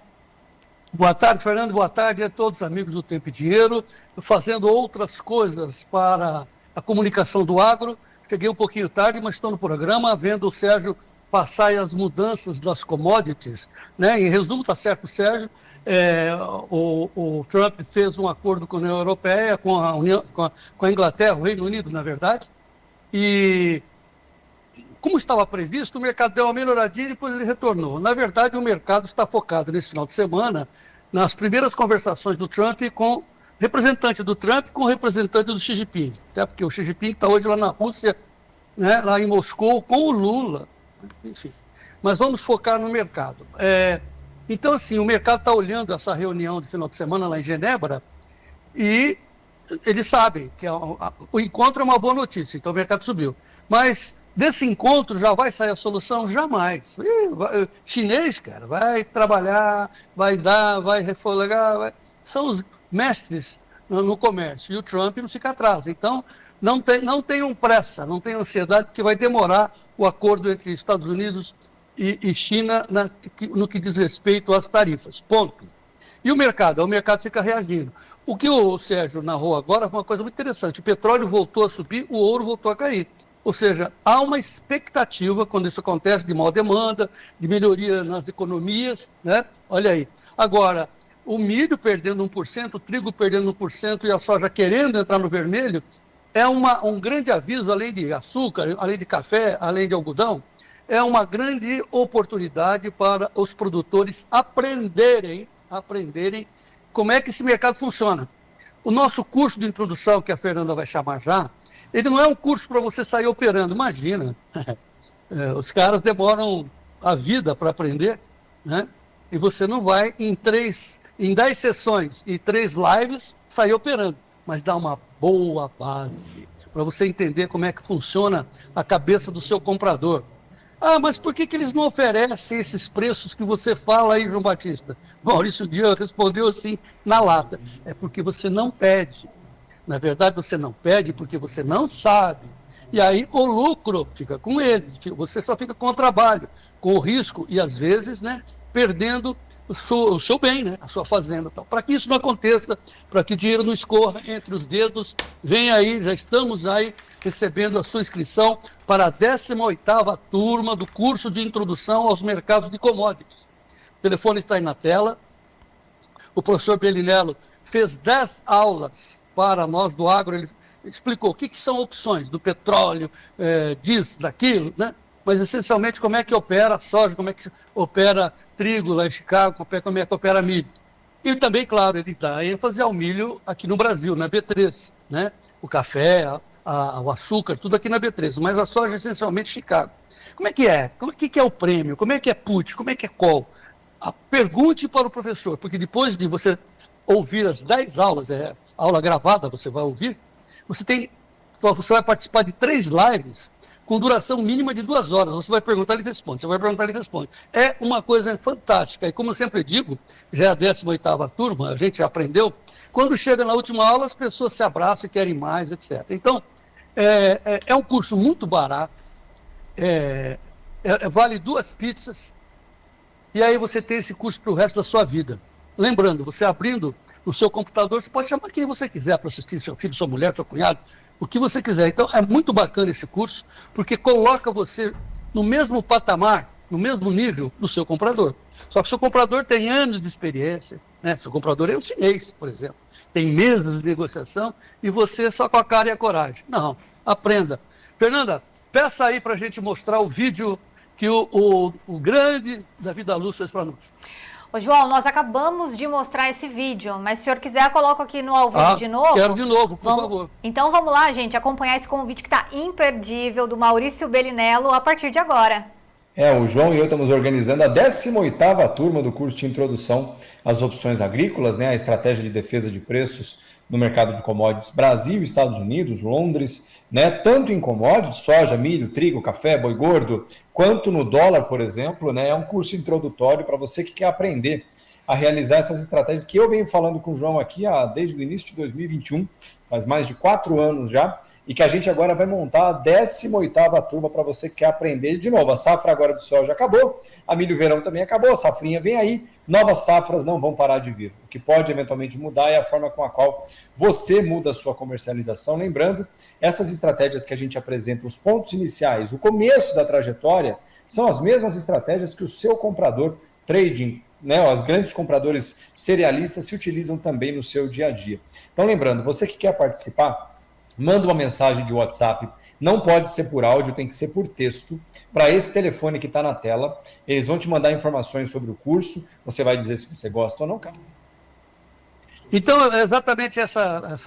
Boa tarde, Fernando. Boa tarde a todos os amigos do Tempo e Dinheiro. Fazendo outras coisas para a comunicação do agro. Cheguei um pouquinho tarde, mas estou no programa, vendo o Sérgio passar as mudanças das commodities, né? Em resumo, está certo, Sérgio. O Trump fez um acordo com a União Europeia, com a Inglaterra, o Reino Unido, na verdade, e como estava previsto, o mercado deu uma melhoradinha e depois ele retornou. Na verdade, o mercado está focado nesse final de semana nas primeiras conversações do Trump com representante do Trump com representante do Xi Jinping. Até porque o Xi Jinping está hoje lá na Rússia, né, lá em Moscou, com o Lula. Enfim. Mas vamos focar no mercado. Então, assim, o mercado está olhando essa reunião de final de semana lá em Genebra e eles sabem que o encontro é uma boa notícia, então o mercado subiu. Mas desse encontro já vai sair a solução? Jamais. Chinês, cara, vai trabalhar, vai dar, vai refolegar, são os mestres no comércio e o Trump não fica atrás. Então, não tenham pressa, não tenham ansiedade, porque vai demorar o acordo entre Estados Unidos e China no que diz respeito às tarifas. Ponto. E o mercado? O mercado fica reagindo. O que o Sérgio narrou agora foi uma coisa muito interessante. O petróleo voltou a subir, o ouro voltou a cair. Ou seja, há uma expectativa, quando isso acontece, de maior demanda, de melhoria nas economias, né? Olha aí. Agora, o milho perdendo 1%, o trigo perdendo 1% e a soja querendo entrar no vermelho, é um grande aviso, além de açúcar, além de café, além de algodão, é uma grande oportunidade para os produtores aprenderem como é que esse mercado funciona. O nosso curso de introdução, que a Fernanda vai chamar já, ele não é um curso para você sair operando. Imagina, os caras demoram a vida para aprender, né? E você não vai em 10 sessões e 3 lives sair operando, mas dá uma boa base para você entender como é que funciona a cabeça do seu comprador. Ah, mas por que eles não oferecem esses preços que você fala aí, João Batista? Maurício Dias respondeu assim na lata. É porque você não pede. Na verdade, você não pede porque você não sabe. E aí o lucro fica com eles. Você só fica com o trabalho, com o risco e, às vezes, né, perdendo o seu bem, né, a sua fazenda. Para que isso não aconteça, para que o dinheiro não escorra entre os dedos, vem aí, já estamos aí recebendo a sua inscrição para a 18ª turma do curso de introdução aos mercados de commodities. O telefone está aí na tela. O professor Bellinello fez 10 aulas para nós do agro, ele explicou o que são opções do petróleo, disso, daquilo, né? Mas essencialmente como é que opera a soja, como é que opera trigo lá em Chicago, como é que opera milho. E também, claro, ele dá ênfase ao milho aqui no Brasil, na B3, né? O café, o açúcar, tudo aqui na B3, mas a soja essencialmente Chicago. Como é que é? O que é o prêmio? Como é que é put? Como é que é call? Pergunte para o professor, porque depois de você ouvir as 10 aulas, aula gravada você vai ouvir, você vai participar de 3 lives com duração mínima de 2 horas. Você vai perguntar, ele responde. Você vai perguntar, ele responde. É uma coisa fantástica. E como eu sempre digo, já é a 18ª turma, a gente já aprendeu, quando chega na última aula, as pessoas se abraçam e querem mais, etc. Então, é um curso muito barato, vale 2 pizzas, e aí você tem esse curso para o resto da sua vida. Lembrando, você abrindo no seu computador, você pode chamar quem você quiser para assistir, seu filho, sua mulher, seu cunhado, o que você quiser. Então, é muito bacana esse curso, porque coloca você no mesmo patamar, no mesmo nível do seu comprador. Só que o seu comprador tem anos de experiência, né? Seu comprador é um chinês, por exemplo. Tem meses de negociação e você só com a cara e a coragem. Não, aprenda. Fernanda, peça aí para a gente mostrar o vídeo que o grande Davi da Luz fez para nós. Ô, João, nós acabamos de mostrar esse vídeo, mas se o senhor quiser, coloca aqui no ao vivo de novo. Quero de novo, por favor. Então vamos lá, gente, acompanhar esse convite que está imperdível do Maurício Bellinello a partir de agora. O João e eu estamos organizando a 18ª turma do curso de introdução às opções agrícolas, né, a estratégia de defesa de preços no mercado de commodities Brasil, Estados Unidos, Londres, né, tanto em commodities, soja, milho, trigo, café, boi gordo, quanto no dólar, por exemplo, né, é um curso introdutório para você que quer aprender a realizar essas estratégias que eu venho falando com o João aqui desde o início de 2021, faz mais de 4 anos já, e que a gente agora vai montar a 18ª turma para você que quer aprender de novo. A safra agora do soja acabou, a milho verão também acabou, a safrinha vem aí, novas safras não vão parar de vir. O que pode eventualmente mudar é a forma com a qual você muda a sua comercialização. Lembrando, essas estratégias que a gente apresenta, os pontos iniciais, o começo da trajetória, são as mesmas estratégias que o seu comprador trading, né, os grandes compradores cerealistas se utilizam também no seu dia a dia. Então, lembrando, você que quer participar, manda uma mensagem de WhatsApp, não pode ser por áudio, tem que ser por texto, para esse telefone que está na tela. Eles vão te mandar informações sobre o curso, você vai dizer se você gosta ou não, cara. Então, é exatamente essa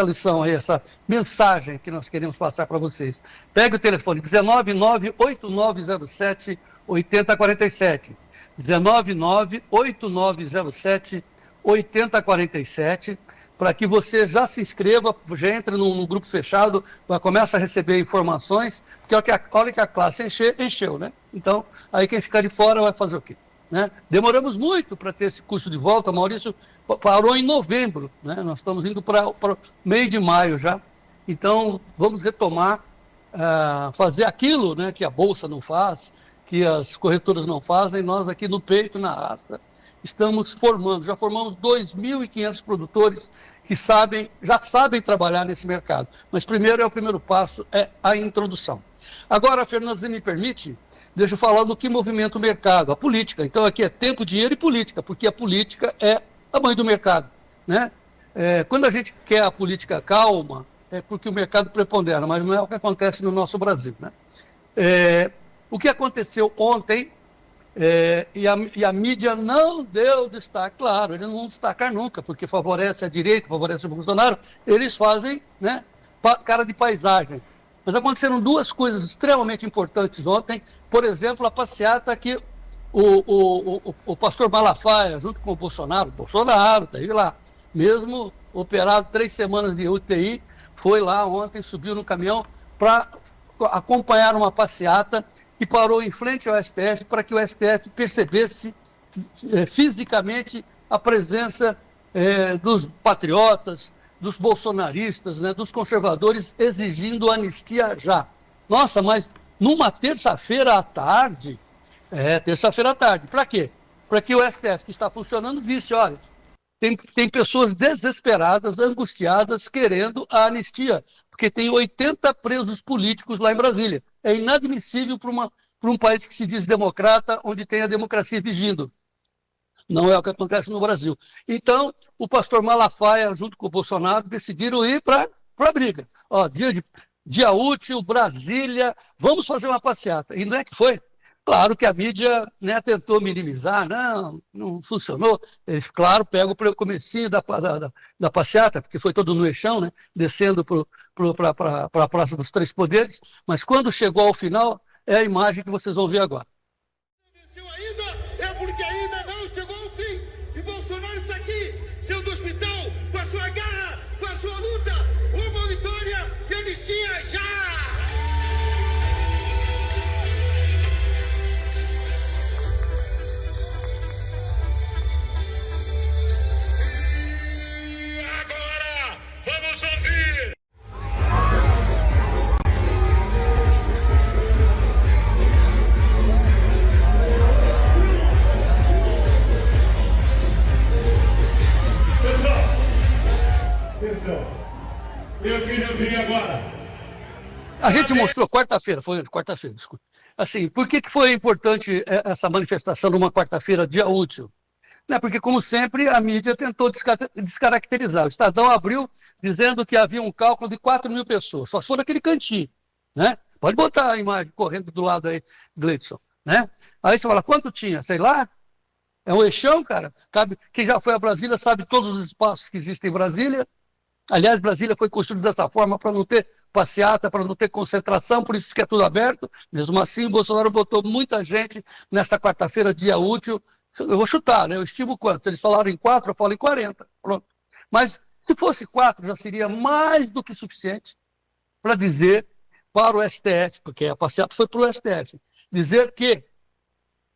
lição aí, essa mensagem que nós queremos passar para vocês. Pegue o telefone 199-8907-8047. 199-8907-8047, para que você já se inscreva, já entre num grupo fechado, já começa a receber informações, porque olha que a classe encheu, né? Então, aí quem ficar de fora vai fazer o quê? Né? Demoramos muito para ter esse curso de volta, Maurício parou em novembro, né? Nós estamos indo para meio de maio já, então vamos retomar, fazer aquilo, né, que a Bolsa não faz, que as corretoras não fazem. Nós aqui no peito, na raça, estamos formando, já formamos 2.500 produtores que já sabem trabalhar nesse mercado. Mas o primeiro passo é a introdução. Agora, Fernando, se me permite, deixa eu falar do que movimenta o mercado, a política. Então aqui é tempo, dinheiro e política, porque a política é a mãe do mercado, né? Quando a gente quer a política calma, é porque o mercado prepondera, mas não é o que acontece no nosso Brasil, né? O que aconteceu ontem, e a mídia não deu destaque, claro, eles não vão destacar nunca, porque favorece a direita, favorece o Bolsonaro, eles fazem, né, cara de paisagem. Mas aconteceram duas coisas extremamente importantes ontem, por exemplo, a passeata que o pastor Malafaia, junto com o Bolsonaro está aí lá, mesmo operado 3 semanas de UTI, foi lá ontem, subiu no caminhão para acompanhar uma passeata que parou em frente ao STF para que o STF percebesse fisicamente a presença dos patriotas, dos bolsonaristas, né, dos conservadores exigindo anistia já. Nossa, mas numa terça-feira à tarde, para quê? Para que o STF, que está funcionando, visse, olha, tem pessoas desesperadas, angustiadas, querendo a anistia, porque tem 80 presos políticos lá em Brasília. É inadmissível para um país que se diz democrata, onde tem a democracia vigindo. Não é o que acontece no Brasil. Então, o pastor Malafaia, junto com o Bolsonaro, decidiram ir para a briga. Ó, dia útil, Brasília, vamos fazer uma passeata. E não é que foi? Claro que a mídia, né, tentou minimizar, não funcionou. Eles, claro, pegam o comecinho da passeata, porque foi todo no eixão, né, descendo para a Praça dos Três Poderes, mas quando chegou ao final, é a imagem que vocês vão ver agora. É porque ainda não chegou ao fim. E Bolsonaro está aqui, saiu do hospital, com a sua garra, com a sua luta. Uma vitória e anistia já! E agora, vamos ouvir! Eu queria ouvir agora. A gente mostrou quarta-feira, desculpe. Assim, por que foi importante essa manifestação numa quarta-feira, dia útil? Né, porque, como sempre, a mídia tentou descaracterizar. O Estadão abriu dizendo que havia um cálculo de 4.000 pessoas, só se for naquele cantinho. Né? Pode botar a imagem correndo do lado aí, Gleidson. Né? Aí você fala, quanto tinha? Sei lá. É um eixão, cara. Quem já foi a Brasília sabe todos os espaços que existem em Brasília. Aliás, Brasília foi construída dessa forma para não ter passeata, para não ter concentração, por isso que é tudo aberto. Mesmo assim, o Bolsonaro botou muita gente nesta quarta-feira, dia útil. Eu vou chutar, né? Eu estimo quanto? Eles falaram em 4, eu falo em 40. Pronto. Mas se fosse 4, já seria mais do que suficiente para dizer para o STF, porque a passeata foi para o STF, dizer que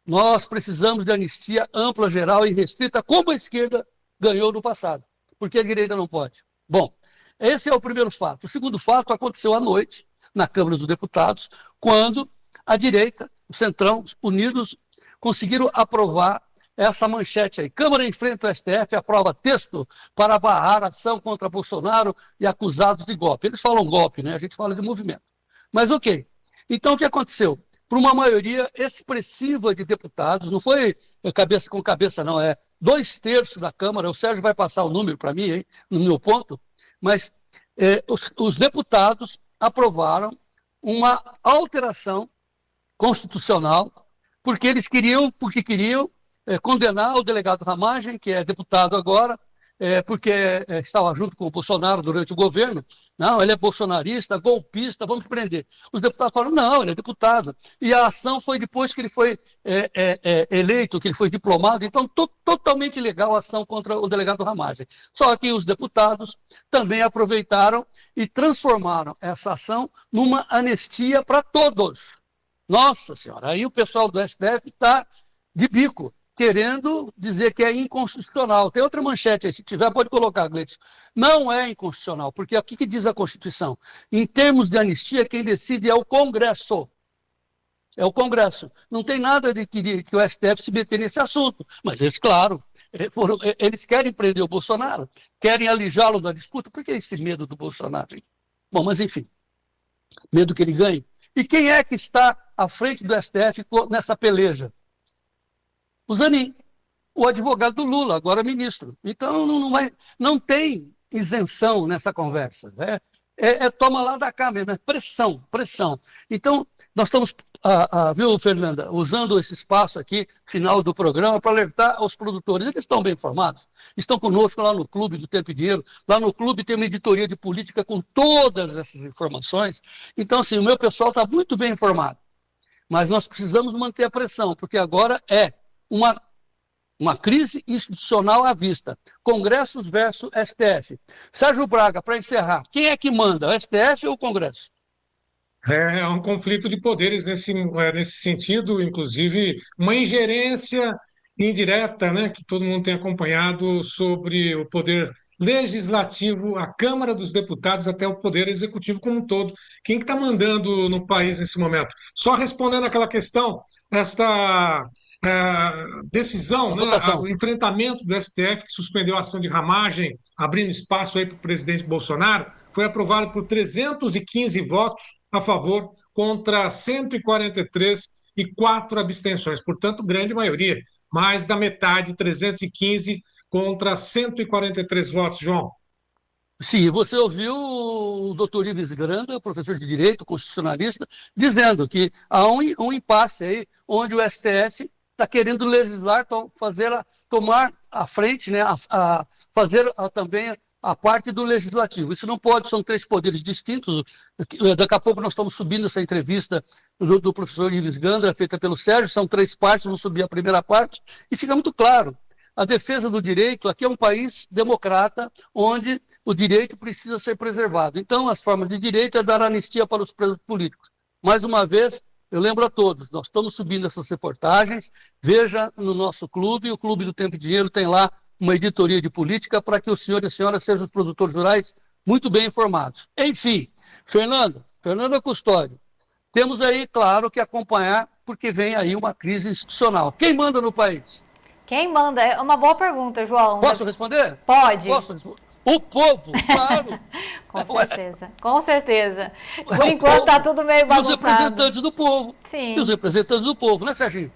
Nós precisamos de anistia ampla, geral e restrita, como a esquerda ganhou no passado. Por que a direita não pode? Bom, esse é o primeiro fato. O segundo fato aconteceu à noite, na Câmara dos Deputados, quando a direita, o Centrão, unidos, conseguiram aprovar essa manchete aí. Câmara enfrenta o STF, aprova texto para barrar ação contra Bolsonaro e acusados de golpe. Eles falam golpe, né? A gente fala de movimento. Mas ok. Então o que aconteceu? Por uma maioria expressiva de deputados, não foi cabeça com cabeça, não, é 2/3 da Câmara, o Sérgio vai passar o número para mim, hein, no meu ponto, mas os deputados aprovaram uma alteração constitucional, porque eles queriam condenar o delegado Ramagem, que é deputado agora, porque estava junto com o Bolsonaro durante o governo. Não, ele é bolsonarista, golpista, vamos prender. Os deputados falaram, não, ele é deputado. E a ação foi depois que ele foi eleito, que ele foi diplomado, então totalmente legal a ação contra o delegado Ramagem. Só que os deputados também aproveitaram e transformaram essa ação numa anistia para todos. Nossa Senhora, aí o pessoal do STF está de bico, querendo dizer que é inconstitucional. Tem outra manchete aí, se tiver pode colocar, Gleitson. Não é inconstitucional, porque o que diz a Constituição? Em termos de anistia, quem decide é o Congresso. É o Congresso. Não tem nada de que o STF se meter nesse assunto. Mas eles, claro, eles querem prender o Bolsonaro, querem alijá-lo da disputa. Por que esse medo do Bolsonaro? Hein? Bom, mas enfim, medo que ele ganhe. E quem é que está à frente do STF nessa peleja? O Zanin, o advogado do Lula, agora ministro. Então não tem isenção nessa conversa. Né? Toma lá da cá mesmo, é pressão. Então, nós estamos, viu, Fernanda, usando esse espaço aqui, final do programa, para alertar aos produtores. Eles estão bem informados, estão conosco lá no Clube do Tempo e Dinheiro. Lá no Clube tem uma editoria de política com todas essas informações. Então, assim, o meu pessoal está muito bem informado. Mas nós precisamos manter a pressão, porque agora é uma crise institucional à vista. Congressos versus STF. Sérgio Braga, para encerrar, quem é que manda, o STF ou o Congresso? É um conflito de poderes nesse sentido, inclusive uma ingerência indireta, né, que todo mundo tem acompanhado sobre o poder legislativo, a Câmara dos Deputados, até o poder executivo como um todo. Quem que está mandando no país nesse momento? Só respondendo aquela questão, esta decisão, né, o enfrentamento do STF, que suspendeu a ação de Ramagem, abrindo espaço aí para o presidente Bolsonaro, foi aprovado por 315 votos a favor contra 143 e 4 abstenções. Portanto, grande maioria, mais da metade, 315 contra 143 votos, João. Sim, você ouviu o doutor Ives Granda, professor de Direito, constitucionalista, dizendo que há um impasse aí, onde o STF está querendo legislar, tomar a frente, né, fazer também a parte do legislativo. Isso não pode, são 3 poderes distintos. Daqui a pouco nós estamos subindo essa entrevista do professor Ives Granda, feita pelo Sérgio, são 3 partes, vamos subir a primeira parte, e fica muito claro. A defesa do direito, aqui é um país democrata, onde o direito precisa ser preservado. Então, as formas de direito é dar anistia para os presos políticos. Mais uma vez, eu lembro a todos, nós estamos subindo essas reportagens, veja no nosso clube, o Clube do Tempo e Dinheiro tem lá uma editoria de política para que os senhores e senhoras sejam os produtores rurais muito bem informados. Enfim, Fernanda Custódio, temos aí, claro, que acompanhar, porque vem aí uma crise institucional. Quem manda no país? Quem manda? É uma boa pergunta, João. Posso responder? Pode. Posso responder? O povo, claro. Com certeza. Por enquanto está tudo meio bagunçado. E os representantes do povo. Sim. E os representantes do povo, né, Serginho?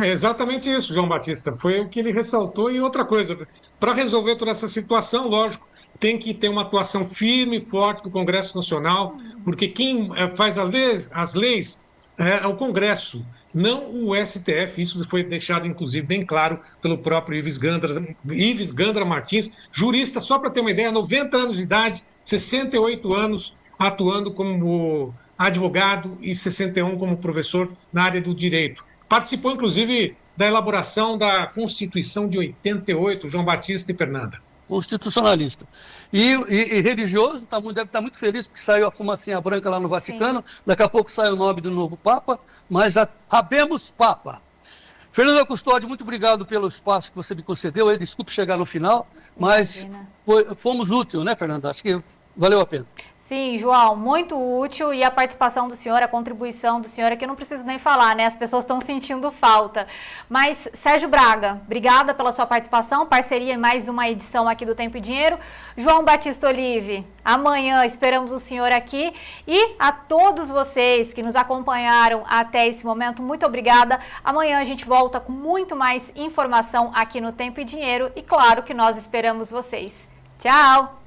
É exatamente isso, João Batista. Foi o que ele ressaltou. E outra coisa, para resolver toda essa situação, lógico, tem que ter uma atuação firme e forte do Congresso Nacional, porque quem faz as leis é o Congresso, não o STF. Isso foi deixado, inclusive, bem claro pelo próprio Ives Gandra Martins, jurista, só para ter uma ideia, 90 anos de idade, 68 anos atuando como advogado e 61 como professor na área do direito. Participou, inclusive, da elaboração da Constituição de 88, João Batista e Fernanda. constitucionalista. E religioso, deve estar muito feliz porque saiu a fumacinha branca lá no Vaticano, daqui a pouco sai o nome do novo Papa, mas já sabemos Papa. Fernanda Custódio, muito obrigado pelo espaço que você me concedeu. Desculpe chegar no final, mas fomos úteis, né, Fernanda? Acho que valeu a pena. Sim, João, muito útil, e a participação do senhor, a contribuição do senhor, é que eu não preciso nem falar, né? As pessoas estão sentindo falta. Mas, Sérgio Braga, obrigada pela sua participação, parceria em mais uma edição aqui do Tempo e Dinheiro. João Batista Olive, amanhã esperamos o senhor aqui, e a todos vocês que nos acompanharam até esse momento, muito obrigada. Amanhã a gente volta com muito mais informação aqui no Tempo e Dinheiro, e claro que nós esperamos vocês. Tchau!